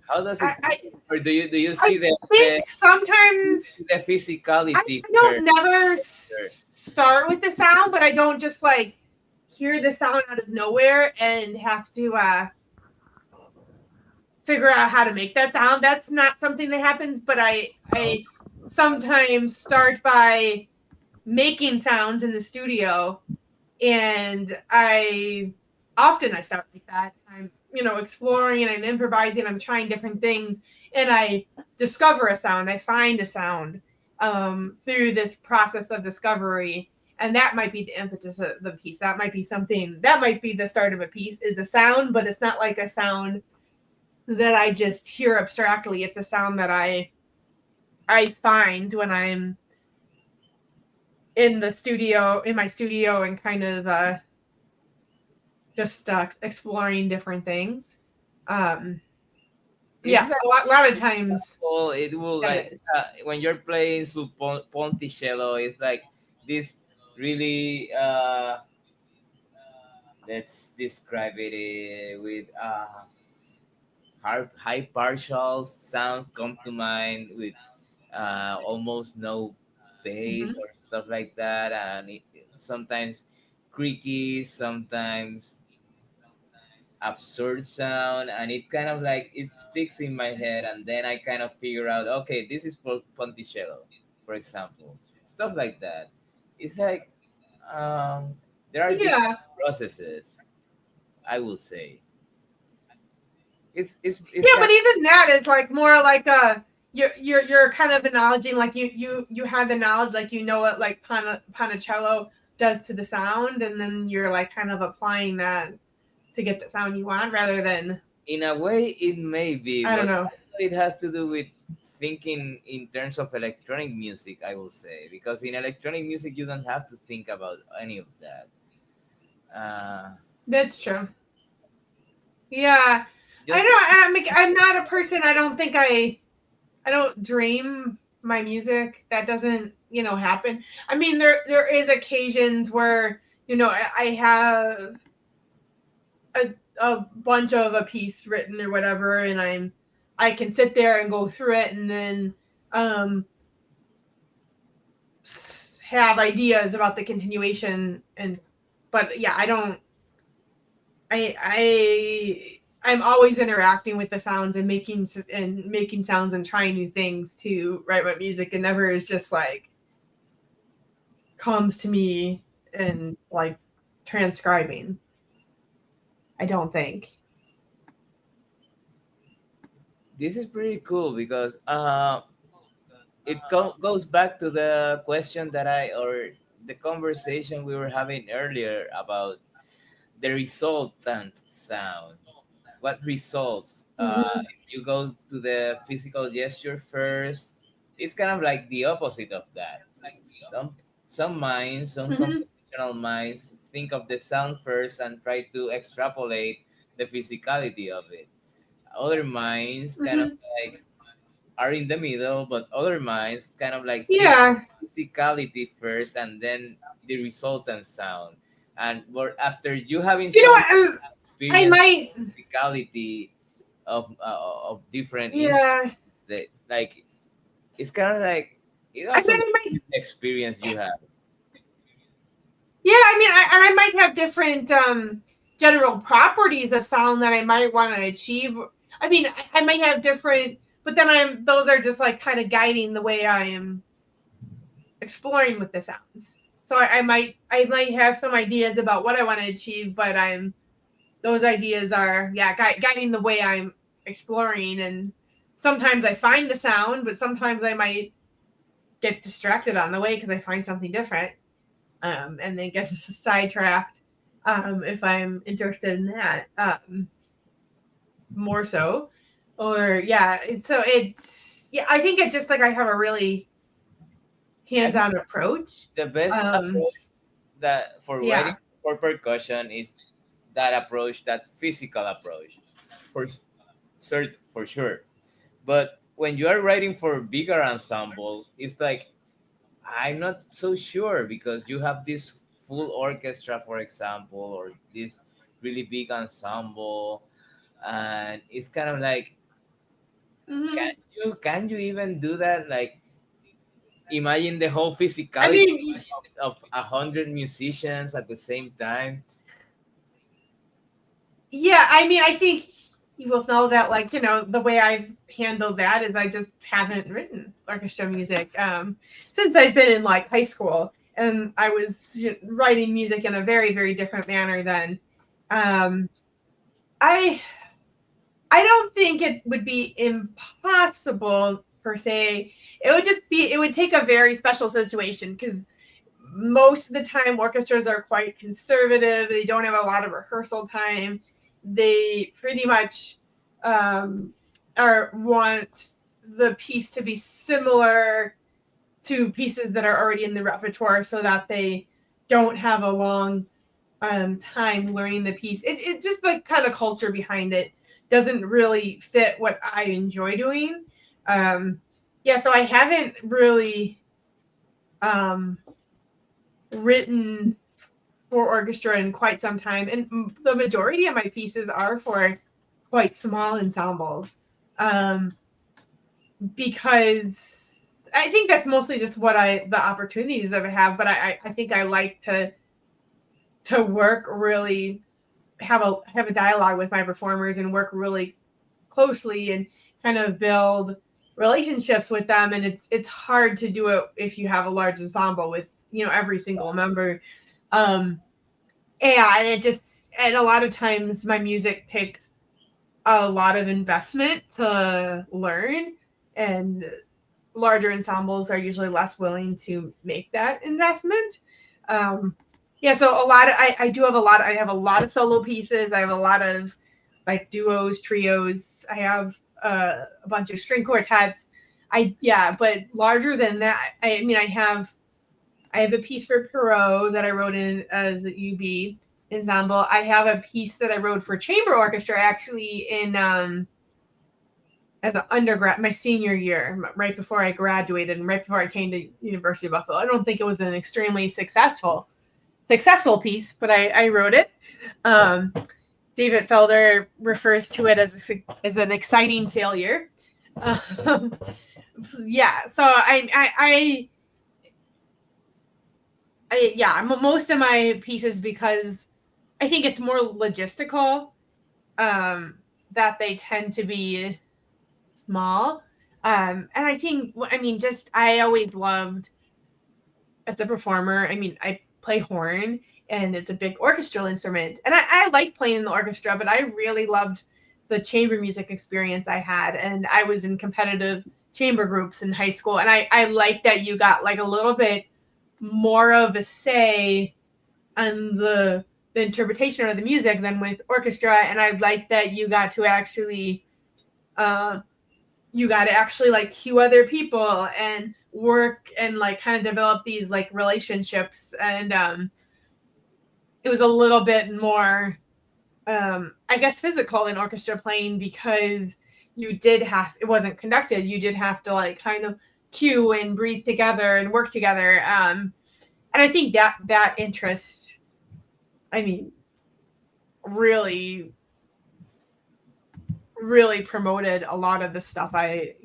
How does I, it I, work? Or do you I see think sometimes the I physicality don't first? never Or- start with the sound, but I don't just like hear the sound out of nowhere and have to figure out how to make that sound. That's not something that happens, but I sometimes start by making sounds in the studio, and I start like that. I'm exploring and I'm improvising. I'm trying different things, and I discover a sound. I find a sound through this process of discovery. And that might be the impetus of the piece. That might be something. That might be the start of a piece. Is a sound, but it's not like a sound that I just hear abstractly. It's a sound that I find when I'm in my studio, and kind of just exploring different things. Um, It's yeah, like a lot of times well, it will that like is. when you're playing Ponticello, it's like this really let's describe it with high partials sounds come to mind with almost no bass Hmm. or stuff like that, and sometimes creaky, sometimes absurd sound, and it kind of like it sticks in my head, and then I kind of figure out, okay, this is Ponticello, for example, stuff like that. It's like um, there are different Yeah, processes, I will say. It's yeah, kind but even that is like more like you're kind of acknowledging, like you have the knowledge, like what like Panicello does to the sound, and then you're like kind of applying that to get the sound you want, rather than, in a way it may be, I don't but know. also it has to do with thinking in terms of electronic music, I will say, because in electronic music you don't have to think about any of that. uh, That's true. Yeah. I just don't. I'm not a person. I don't think I don't dream my music. That doesn't, happen. I mean, there is occasions where, I have a bunch of a piece written or whatever, and I can sit there and go through it, and then um have ideas about the continuation. And but yeah, I don't. I'm always interacting with the sounds and making sounds and trying new things to write my music. It never is just like comes to me and like transcribing. I don't think. this is pretty cool because goes back to the question that I or the conversation we were having earlier about the resultant sound. What results? Hmm. If you go to the physical gesture first, it's kind of like the opposite of that. Some some minds, some Hmm. compositional minds think of the sound first and try to extrapolate the physicality of it. Other minds kind of Hmm. like are in the middle, but other minds kind of like think Yeah, physicality first and then the resultant sound. And after you having you know some what? I experience might. physicality of different instruments, Yeah, that like it's kind of like it I also mean, depends on the experience you have. yeah, I mean, I might have different general properties of sound that I might want to achieve. I mean, I might have different, but then those are just like kind of guiding the way I am exploring with the sounds. So I might have some ideas about what I want to achieve, but those ideas are, yeah, guiding the way I'm exploring. And sometimes I find the sound, but sometimes I might get distracted on the way because I find something different, and then get sidetracked, if I'm interested in that, more so. Or yeah, yeah, I think it's just like I have a really I think hands-on approach. the best Um, approach that for writing yeah. for percussion is that approach, that physical approach, for for sure. But when you are writing for bigger ensembles, it's like I'm not so sure because you have this full orchestra, for example, or this really big ensemble, and it's kind of like, Hmm. can you even do that? Like, imagine the whole I physicality mean, of 100 musicians at the same time. yeah, I mean, I think you both know that, like, the way I've handled that is I just haven't written orchestra music, since I've been in like high school, and I was writing music in a very, very different manner then. Um, I I don't think it would be impossible per se. It would take a very special situation because most of the time orchestras are quite conservative. They don't have a lot of rehearsal time. They pretty much um, are want the piece to be similar to pieces that are already in the repertoire so that they don't have a long time learning the piece. It just the kind of culture behind it doesn't really fit what I enjoy doing. Um, yeah, so I haven't really um, written for orchestra in quite some time, and the majority of my pieces are for quite small ensembles, um, because I think that's mostly just the opportunities that I have. But I think I like to work really have a dialogue with my performers and work really closely and kind of build relationships with them. And it's hard to do it if you have a large ensemble with every single member. um and and a lot of times my music takes a lot of investment to learn, and larger ensembles are usually less willing to make that investment. um yeah, so I do have a lot. I have a lot of solo pieces. I have a lot of like duos, trios. I have a bunch of string quartets. Yeah, but larger than that, I mean, I have a piece for Perot that I wrote in as a UB. ensemble. I have a piece that I wrote for chamber orchestra actually in as an undergrad, my senior year, right before I graduated and right before I came to University of Buffalo. I don't think it was an extremely successful piece, but I wrote it. Um, David Felder refers to it as an exciting failure. Um, yeah, so yeah, most of my pieces, because I think it's more logistical, that they tend to be small. And I think, I mean, just I always loved as a performer. I mean, I play horn and it's a big orchestral instrument, and I like playing in the orchestra, but I really loved the chamber music experience I had, and I was in competitive chamber groups in high school, and I like that you got like a little bit more of a say on the interpretation of the music than with orchestra, and I like that uh, you got to actually like cue other people and work and like kind of develop these like relationships, and it was a little bit more I guess physical than orchestra playing, because it wasn't conducted, you did have to like kind of cue and breathe together and work together, and I think that interest, I mean, really really promoted a lot of the stuff I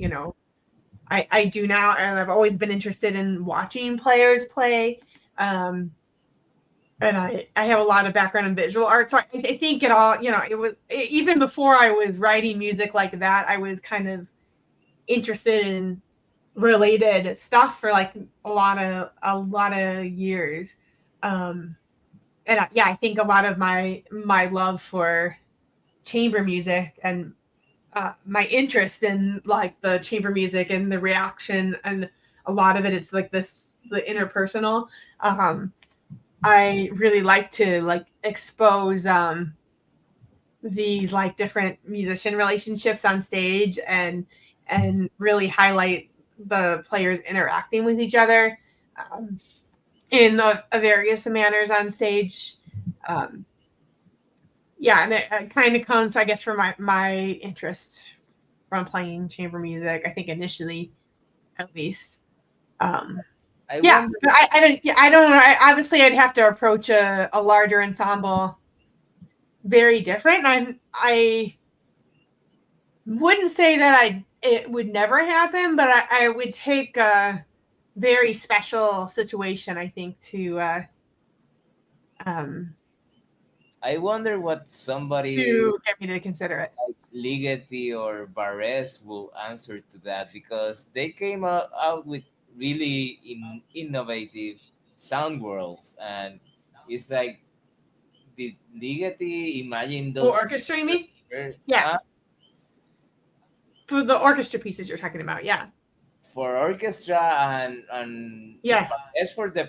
do now, and I've always been interested in watching players play. And I have a lot of background in visual art, so I think it all, it was, even before I was writing music like that, I was kind of interested in related stuff for like a lot of years. And yeah, I think a lot of my love for chamber music and my interest in like the chamber music and the reaction, and a lot of it's like the interpersonal. I really like to like expose these like different musician relationships on stage, and really highlight the players interacting with each other um, in a various manners on stage. Um, yeah, and it kind of comes, I guess, from my interest from playing chamber music. I think initially, at least. Um, I yeah, wonder. but I don't. Yeah, I don't know. Obviously, I'd have to approach a larger ensemble very different. I wouldn't say that it would never happen, but I would take a very special situation, I think, um, I wonder what somebody to get me to consider it. like Ligeti or Barres will answer to that, because they came out with really innovative sound worlds, and it's like, did Ligeti imagine For those? orchestra, me? Yeah, Uh, for the orchestra pieces you're talking about. Yeah, for orchestra, and yeah. as for the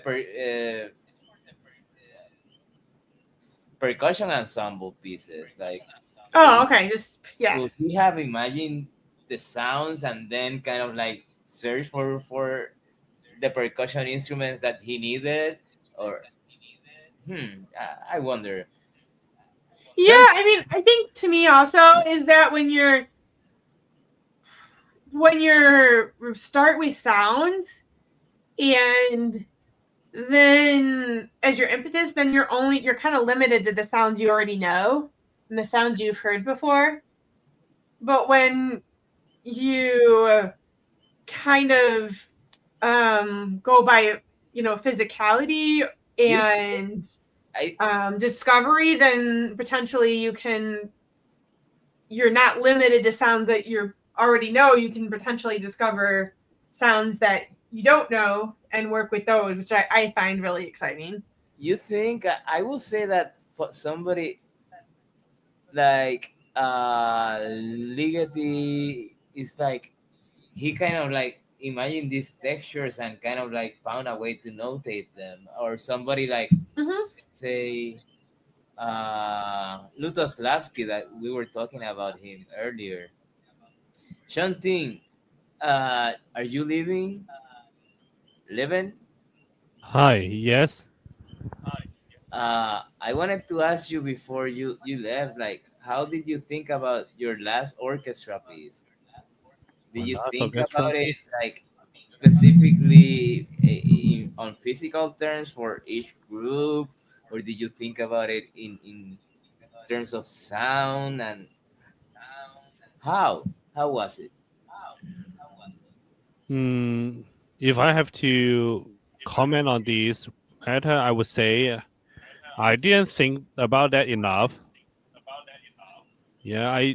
percussion ensemble pieces, like, Oh, okay. Just yeah. will he have imagined the sounds and then kind of like search for the percussion instruments that he needed, or I wonder. Yeah, Sean, I mean, I think to me also is that when you're start with sounds, and then as your impetus, then you're kind of limited to the sounds you already know and the sounds you've heard before. But when you kind of go by physicality you and I discovery, then potentially you're not limited to sounds that you already know. You can potentially discover sounds that you don't know and work with those, which I find really exciting. you think, I will say that for somebody like Ligeti is like, he kind of like imagined these textures and kind of like found a way to notate them, or somebody like, Mm-hmm. say, Lutoslavsky, that we were talking about him earlier. Shanting, are you living? Hi, yes. I wanted to ask you before you left, like, how did you think about your last orchestra piece? Did My you last think orchestra. about it like specifically on physical terms for each group, or did you think about it in terms of sound, and how was it? Hmm. If I have to comment on this matter, I would say I didn't think about that enough. Yeah, I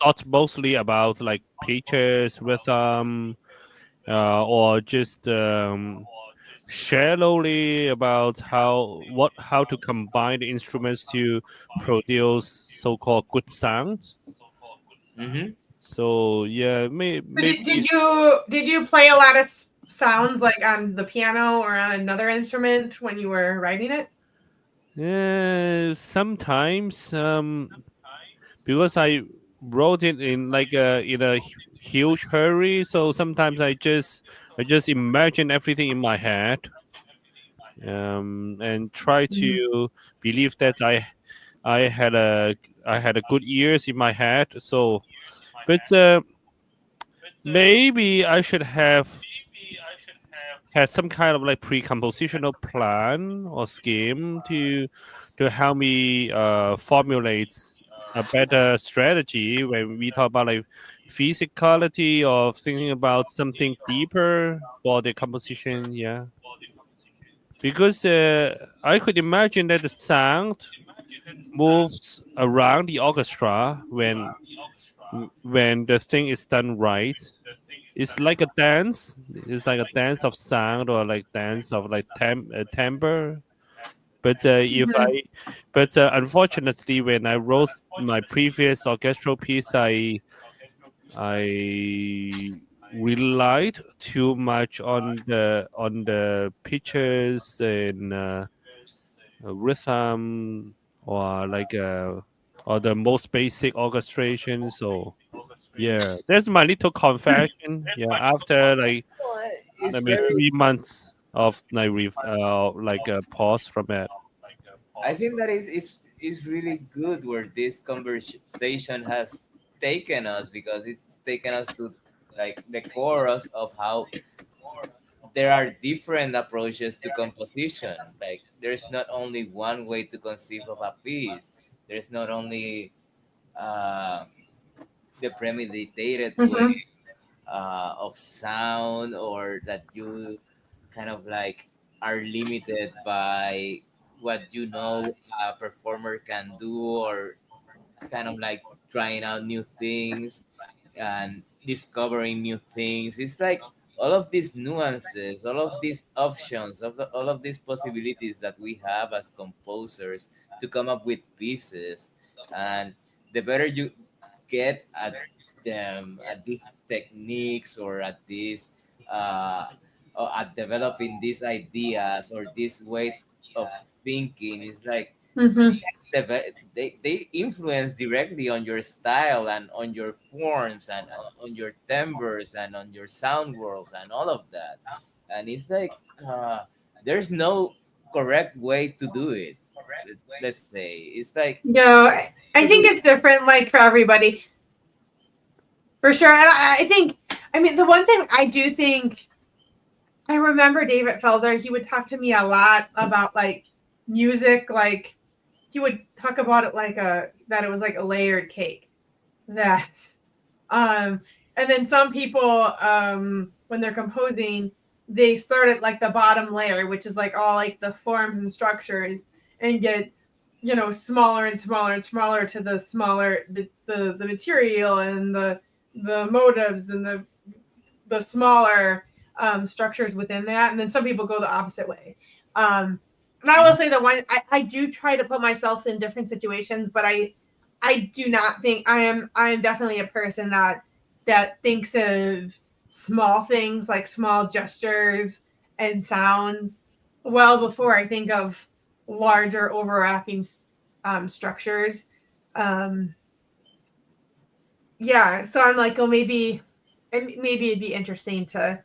thought mostly about like pitches, rhythm, or just shallowly about how to combine the instruments to produce so-called good sound. Mm-hmm. So yeah, So maybe did you play a lot of sounds like on the piano or on another instrument when you were writing it? sometimes because I wrote it in like a huge hurry, so sometimes I just imagine everything in my head, and try Mhm. to believe that I had a good ears in my head. So, but maybe I should have had some kind of like pre-compositional plan or scheme to help me formulate a better strategy when we talk about like physicality or thinking about something deeper for the composition. Yeah, because I could imagine that the sound moves around the orchestra when the thing is done right. It's like a dance. It's like a dance of sound or like dance of like timbre. But Mhm. unfortunately, when I wrote my previous orchestral piece, I relied too much on the pitches and rhythm or like or the most basic orchestration. So yeah, there's my little confession. Yeah, after like Well, it's maybe very. 3 months of like a pause from it. I think that is really good where this conversation has taken us, because it's taken us to like the core of how there are different approaches to composition. Like, there's not only one way to conceive of a piece. There's not only uh, the premeditated way Mhm. of sound, or that you kind of like are limited by what you know a performer can do, or kind of like trying out new things and discovering new things. It's like all of these nuances, all of these options, all of these possibilities that we have as composers to come up with pieces. And the better you get at them, at these techniques, or at these, uh, or at developing these ideas or this way of thinking, it's like Mhm. they influence directly on your style and on your forms and on your timbres and on your sound worlds and all of that. And it's like, there's no correct way to do it. Let's say it's like No, I you do. think it's different, like for everybody, for sure. And I think, I mean, the one thing I do think, I remember David Felder. He would talk to me a lot about like music. Like he would talk about it like a that it was like a layered cake. That um, and then some people when they're composing, they start at like the bottom layer, which is like all like the forms and structures, and get smaller and smaller and smaller to the smaller the material and the motives and the smaller structures within that. And then some people go the opposite way. And I will Mhm. say that I do try to put myself in different situations, but I do not think I am definitely a person that thinks of small things like small gestures and sounds well before I think of larger overlapping structures. Um, yeah, so I'm like, oh, maybe it'd be interesting to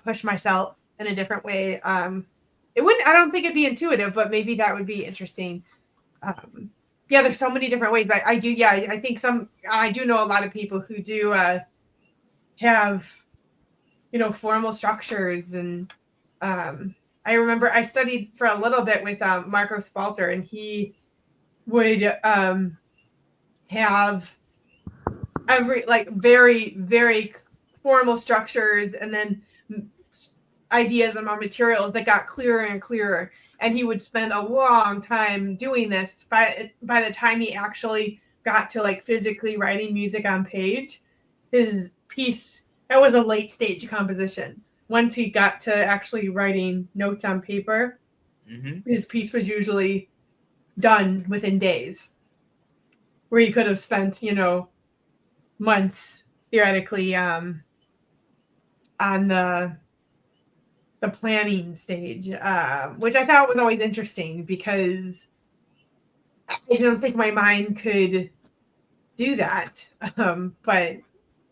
push myself in a different way it wouldn't. I don't think it'd be intuitive, but maybe that would be interesting. Um, yeah, there's so many different ways. I do. Yeah, I think I do know a lot of people who do have formal structures and I remember I studied for a little bit with Marco Spalter, and he would have every like very very formal structures, and then ideas about materials that got clearer and clearer. And he would spend a long time doing this. By the time he actually got to like physically writing music on page, his piece that was a late stage composition. Once he got to actually writing notes on paper, Mm-hmm. his piece was usually done within days, where he could have spent months theoretically on the planning stage, which I thought was always interesting because I don't think my mind could do that. But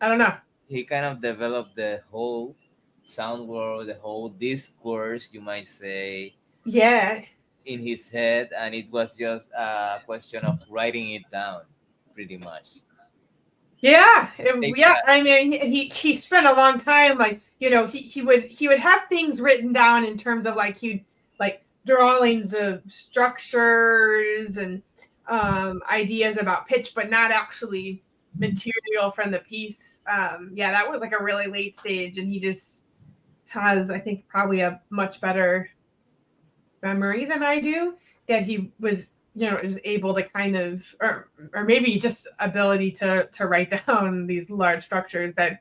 I don't know. He kind of developed the whole sound world, the whole discourse, you might say, Yeah, in his head, and it was just a question of writing it down, pretty much. yeah, Take yeah. that. I mean, he spent a long time like he would have things written down in terms of like he'd like drawings of structures and ideas about pitch, but not actually material from the piece. Yeah, that was like a really late stage, and he just has, I think, probably a much better memory than I do. That he was, is able to kind of, or maybe just ability to write down these large structures. That,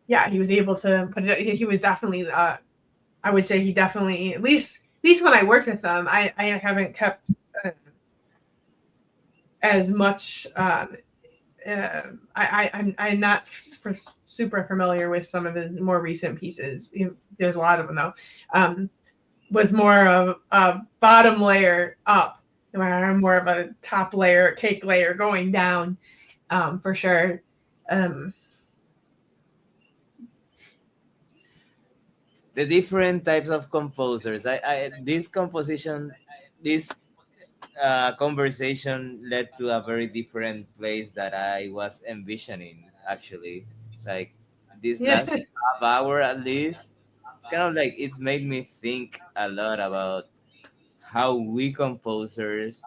yeah, he was able to put it. He was definitely, I would say, he definitely, at least when I worked with him, I haven't kept as much. I'm not super familiar with some of his more recent pieces. There's a lot of them though. Was more of a bottom layer up, more of a top layer, cake layer going down, for sure. Um, The different types of composers. This composition, this conversation led to a very different place that I was envisioning. Actually, like this yeah. last half hour at least, it's kind of like it's made me think a lot about how we composers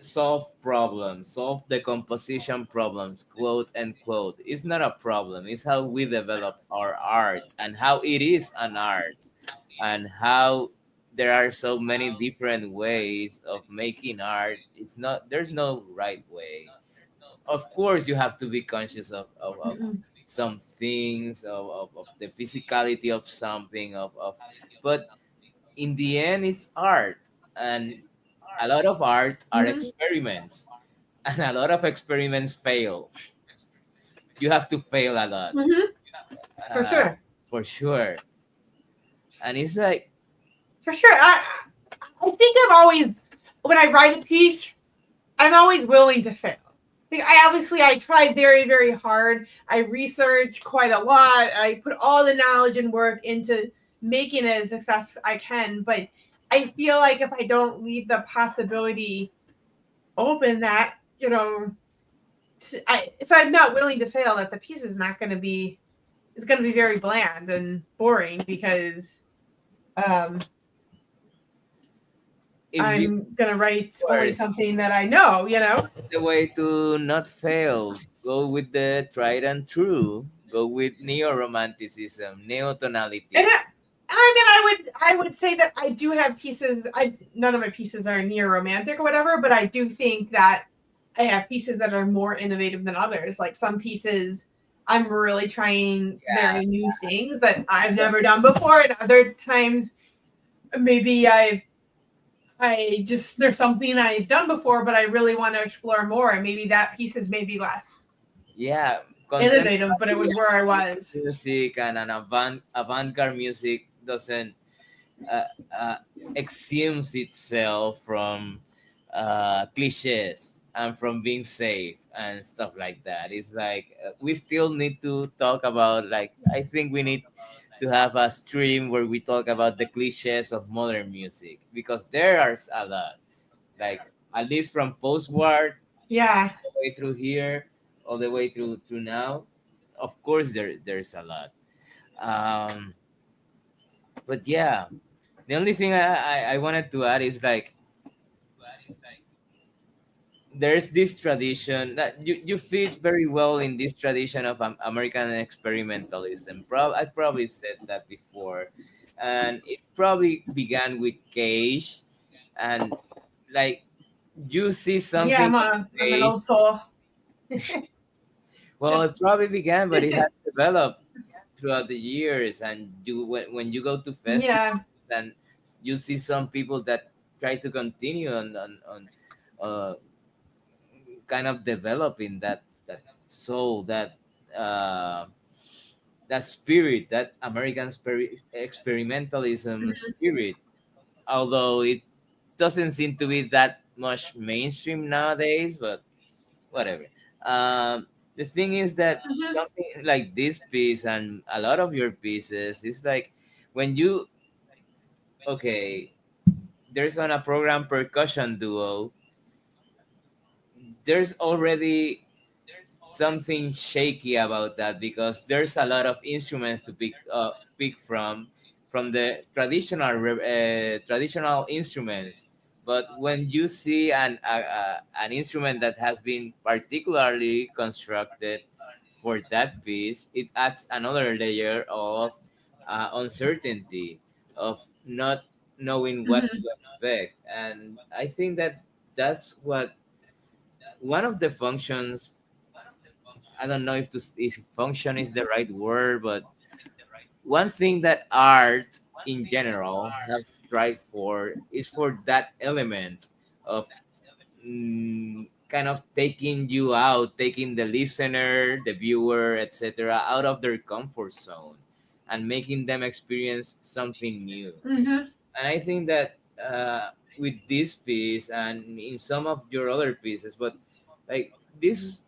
solve the composition problems, quote unquote. It's not a problem, it's how we develop our art and how it is an art, and how there are so many different ways of making art. It's not, there's no right way. Of course you have to be conscious of some things, of the physicality of something, of but in the end it's art, and a lot of art are Mhm. experiments, and a lot of experiments fail. You have to fail a lot, Mhm. For uh, sure. for sure. And it's like, For sure. I think I'm always, when I write a piece, I'm always willing to fail. Like, I try very very hard. I research quite a lot. I put all the knowledge and work into making it as successful I can. But I feel like if I don't leave the possibility open, that if I'm not willing to fail, that the piece is not going to be, it's going to be very bland and boring because um, if you I'm going to write only are something that I know. the way to not fail, go with the tried and true, go with neo-romanticism, And neo-tonality. I would say that I do have pieces. None of my pieces are near romantic or whatever, but I do think that I have pieces that are more innovative than others. Like some pieces, I'm really trying Yeah, very new things that I've never done before, and other times maybe I just, there's something I've done before, but I really want to explore more, and maybe that piece is maybe less yeah, innovative, but it was contemporary where I was. music and an avant-garde music doesn't uh, uh, exhumes itself from cliches and from being safe and stuff like that. It's like we still need to talk about, like, I think we need to have a stream where we talk about the cliches of modern music, because there are a lot, like at least from post-war Yeah. all the way through here, all the way through now. Of course, there's a lot. Um, but yeah, the only thing I wanted to add is like there's this tradition that you fit very well in this tradition of American experimentalism. I probably said that before, and it probably began with Cage, and like you see Yeah, something on I'm an Cage. old soul. Well, it probably began, but it has developed throughout the years. And when you go to festivals Yeah. and you see some people that try to continue on uh, kind of developing that soul, uh, that spirit, that American experimentalism spirit. Although it doesn't seem to be that much mainstream nowadays, but whatever. The thing is that Mhm. something like this piece and a lot of your pieces is like when you okay, there's on a program percussion duo. There's already something shaky about that because there's a lot of instruments to pick from the traditional instruments. But when you see an instrument that has been particularly constructed for that piece, it adds another layer of uncertainty, of not knowing what to Mhm. expect. And I think that that's what one of the functions. I don't know if function is the right word, but one thing that art in general have tried for is for that element of kind of taking you out, taking the listener, the viewer, etc., out of their comfort zone and making them experience something new. Mhm. And I think that with this piece and in some of your other pieces, but like this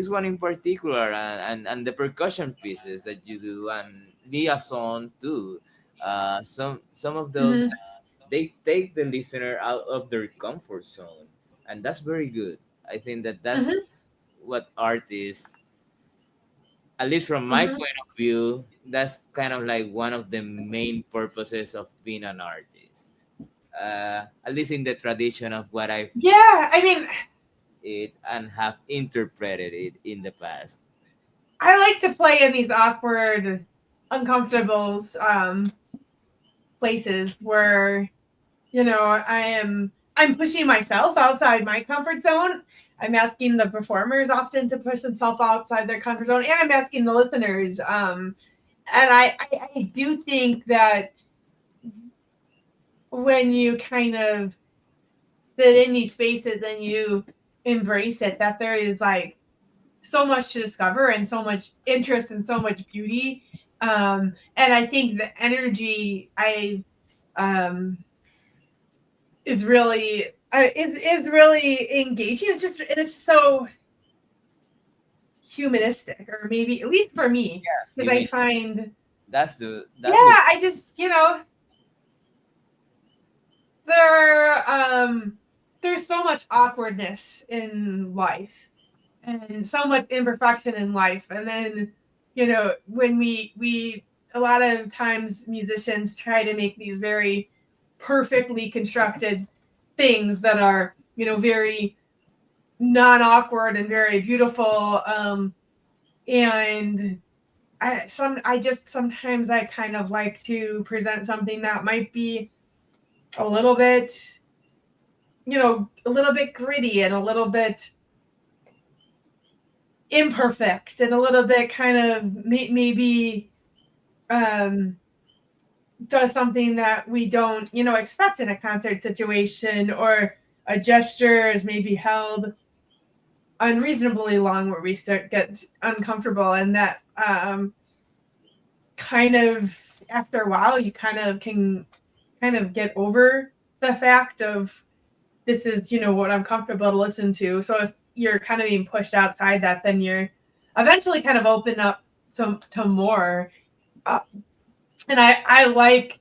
one in particular, and the percussion pieces that you do, and liaison too, some of those Mhm. they take the listener out of their comfort zone, and that's very good. I think that that's Mhm. what art is, at least from my Mhm. point of view. That's kind of like one of the main purposes of being an artist, at least in the tradition of what I've Yeah, I mean, it and have interpreted it in the past. I like to play in these awkward, uncomfortable places where I'm pushing myself outside my comfort zone. I'm asking the performers often to push themselves outside their comfort zone, and I'm asking the listeners. And I do think that when you kind of sit in these spaces and you embrace it, that there is like so much to discover and so much interest and so much beauty. And I think the energy I um, is really engaging. It's so humanistic, or maybe at least for me, because I Human. find That would I just there's so much awkwardness in life and so much imperfection in life, and then when we a lot of times musicians try to make these very perfectly constructed things that are very non-awkward and very beautiful. And I just sometimes I kind of like to present something that might be a little bit a little bit gritty and a little bit imperfect and a little bit kind of maybe um does something that we don't expect in a concert situation, or a gesture is maybe held unreasonably long where we start get uncomfortable, and that kind of after a while you kind of can kind of get over the fact of this is what I'm comfortable to listen to. So if you're kind of being pushed outside that, then you're eventually kind of open up to more. Uh, And I like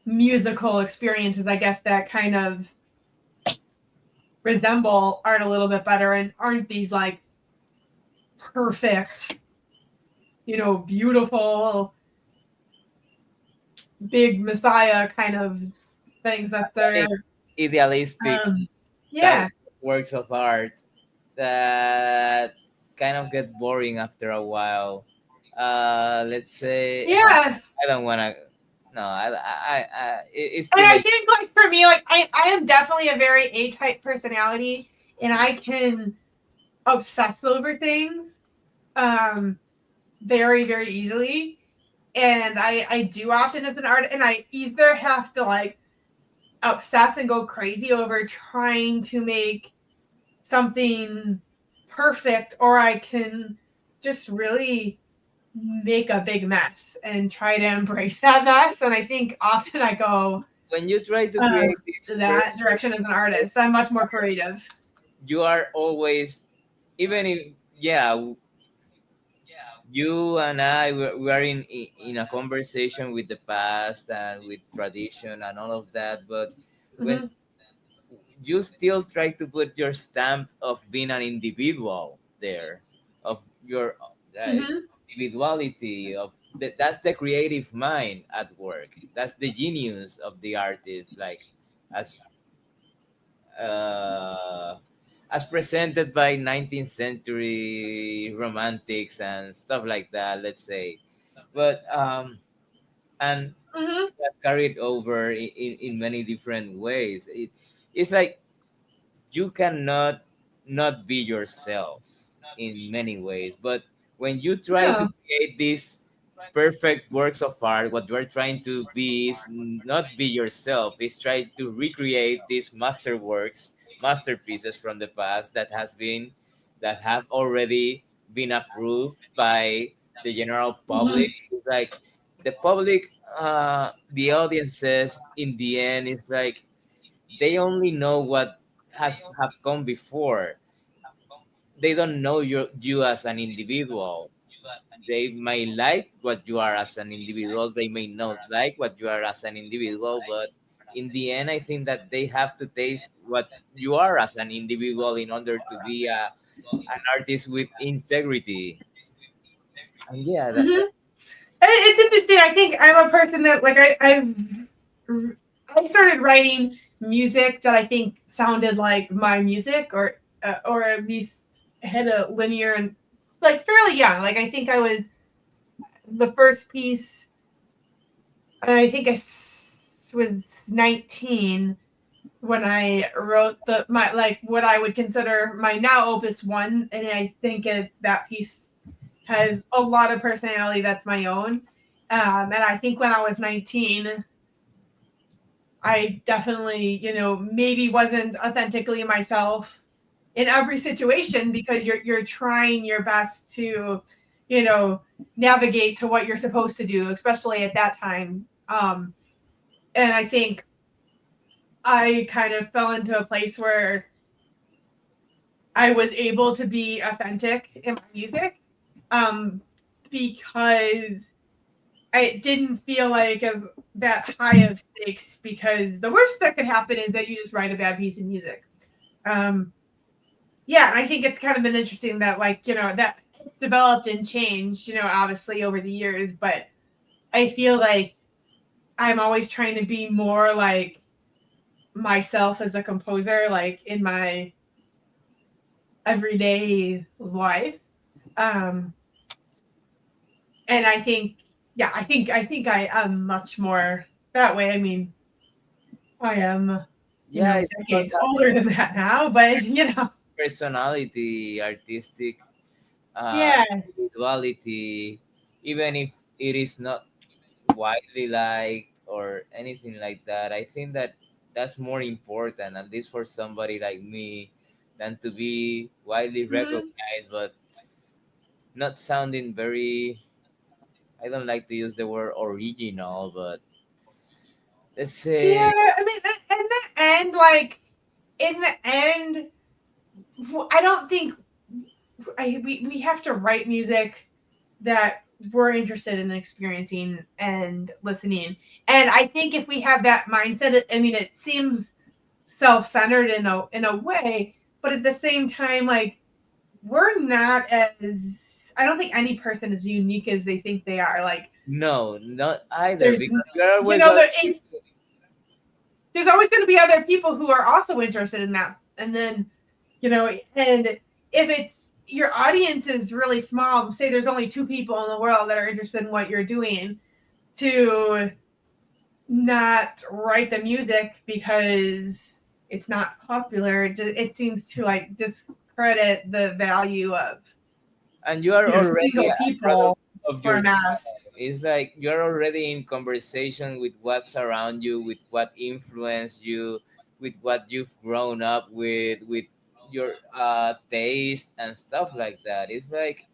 musical experiences, I guess, that kind of resemble art a little bit better and aren't these like perfect, beautiful, big Messiah kind of things that they're, Like idealistic um, type yeah, of works of art that kind of get boring after a while. Let's say yeah. I don't want to. No, it's And too I many. think like for me, like I am definitely a very A-type personality, and I can obsess over things very, very easily. And I do often as an artist, and I either have to like obsess and go crazy over trying to make something perfect, or I can just really make a big mess and try to embrace that mess. And I think often I go When you try to create this that direction as an artist. I'm much more creative. you are always, even if, yeah, you and I we are in a conversation with the past and with tradition and all of that, but when Mm-hmm. you still try to put your stamp of being an individual there, of your Mm-hmm. individuality, of that's the creative mind at work, that's the genius of the artist, like as uh as presented by 19th century romantics and stuff like that, let's say. But and Mm-hmm. that's carried over in many different ways. It's like you cannot not be yourself in many ways, but when you try to Yeah. create these perfect works of art, what you are trying to be is not be yourself, is try to recreate these masterpieces from the past that have already been approved by the general Mm-hmm. public. It's like the public, the audiences in the end is like they only know what has have come before. They don't know you as an individual. They may like what you are as an individual, they may not like what you are as an individual, but in the end I think that they have to taste what you are as an individual in order to be an artist with integrity. And yeah, Mm-hmm. It's interesting. I think I'm a person that like I started writing music that I think sounded like my music, or at least had a linear and like fairly young. Like I think I was the first piece. I think was 19 when I wrote my like what I would consider my now opus one, and I think that piece has a lot of personality that's my own. And I think when I was 19, I definitely, maybe wasn't authentically myself in every situation because you're trying your best to, you know, navigate to what you're supposed to do, especially at that time. And I think I kind of fell into a place where I was able to be authentic in my music, um, because I didn't feel like that high of stakes, because the worst that could happen is that you just write a bad piece of music. Um, yeah, and I think it's kind of been interesting that like, that it's developed and changed, obviously over the years, but I feel like I'm always trying to be more like myself as a composer, like in my everyday life. Um, and I think, yeah, I think I am much more that way. I mean, I am, yeah, it's about decades having older than that now, but personality, artistic yeah. individuality, even if it is not widely liked or anything like that. I think that that's more important, at least for somebody like me, than to be widely Mhm. recognized, but not sounding very. I don't like to use the word original, but let's Yeah, say, I mean, in the end, like in the end, I don't think we have to write music that we're interested in experiencing and listening. And I think if we have that mindset, I mean, it seems self-centered in a way, but at the same time, like we're not as I don't think any person is unique as they think they are. Like No, not either, there's because you're you always know going there, there's always going to be other people who are also interested in that, and then and if it's your audience is really small, say there's only two people in the world that are interested in what you're doing, to not write the music because it's not popular, it seems to like discredit the value of and you are already single a product people of for your mass. time. It's like you're already in conversation with what's around you, with what influenced you, with what you've grown up with your taste and stuff like that. It's like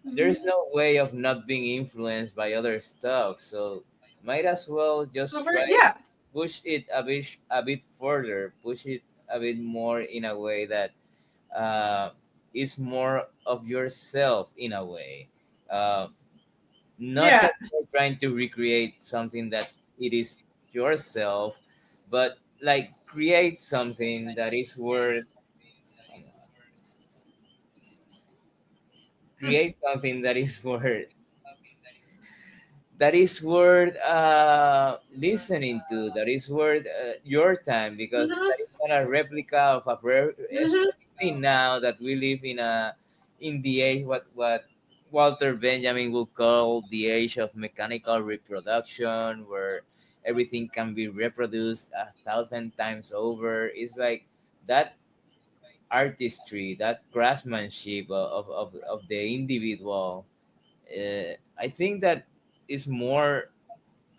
there's Mhm. no way of not being influenced by other stuff. So might as well just try Yeah. push it a bit further, push it a bit more in a way that uh, is more of yourself in a way. Uh, Not Yeah. that you're trying to recreate something that it is yourself, but like create something that is worth create something that is worth listening to, that is worth your time, because Mhm. that is not a replica of Mhm. especially now that we live in the age what Walter Benjamin will call the age of mechanical reproduction, where everything can be reproduced 1,000 times over. It's like that artistry, that craftsmanship of the individual. I think that is more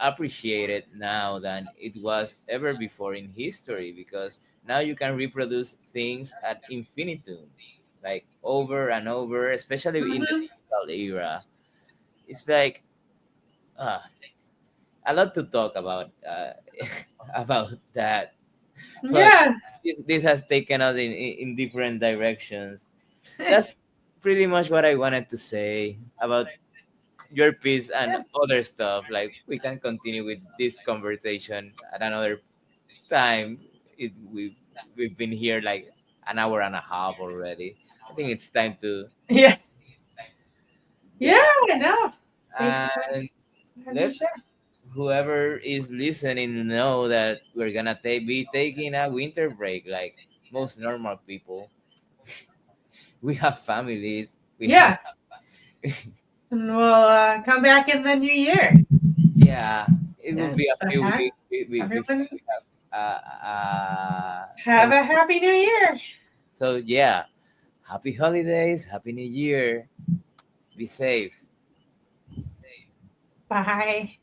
appreciated now than it was ever before in history, because now you can reproduce things at infinitum, like over and over, especially in the Mhm. digital era. It's like uh, a lot to talk about about that, but Yeah. this has taken us in different directions. That's pretty much what I wanted to say about your piece and Yeah. other stuff. Like we can continue with this conversation at another time. We've been here like an hour and a half already. I think it's time to, Yeah. Yeah. yeah. I know. Thank you for And having me let share. whoever is listening know that we're gonna be taking a winter break like most normal people. We have families. We have Yeah. And we'll come back in the new year. yeah. It will Yes. be a few weeks before Everyone we have have a happy new year. so yeah. Happy holidays, happy new year. Be safe. Bye.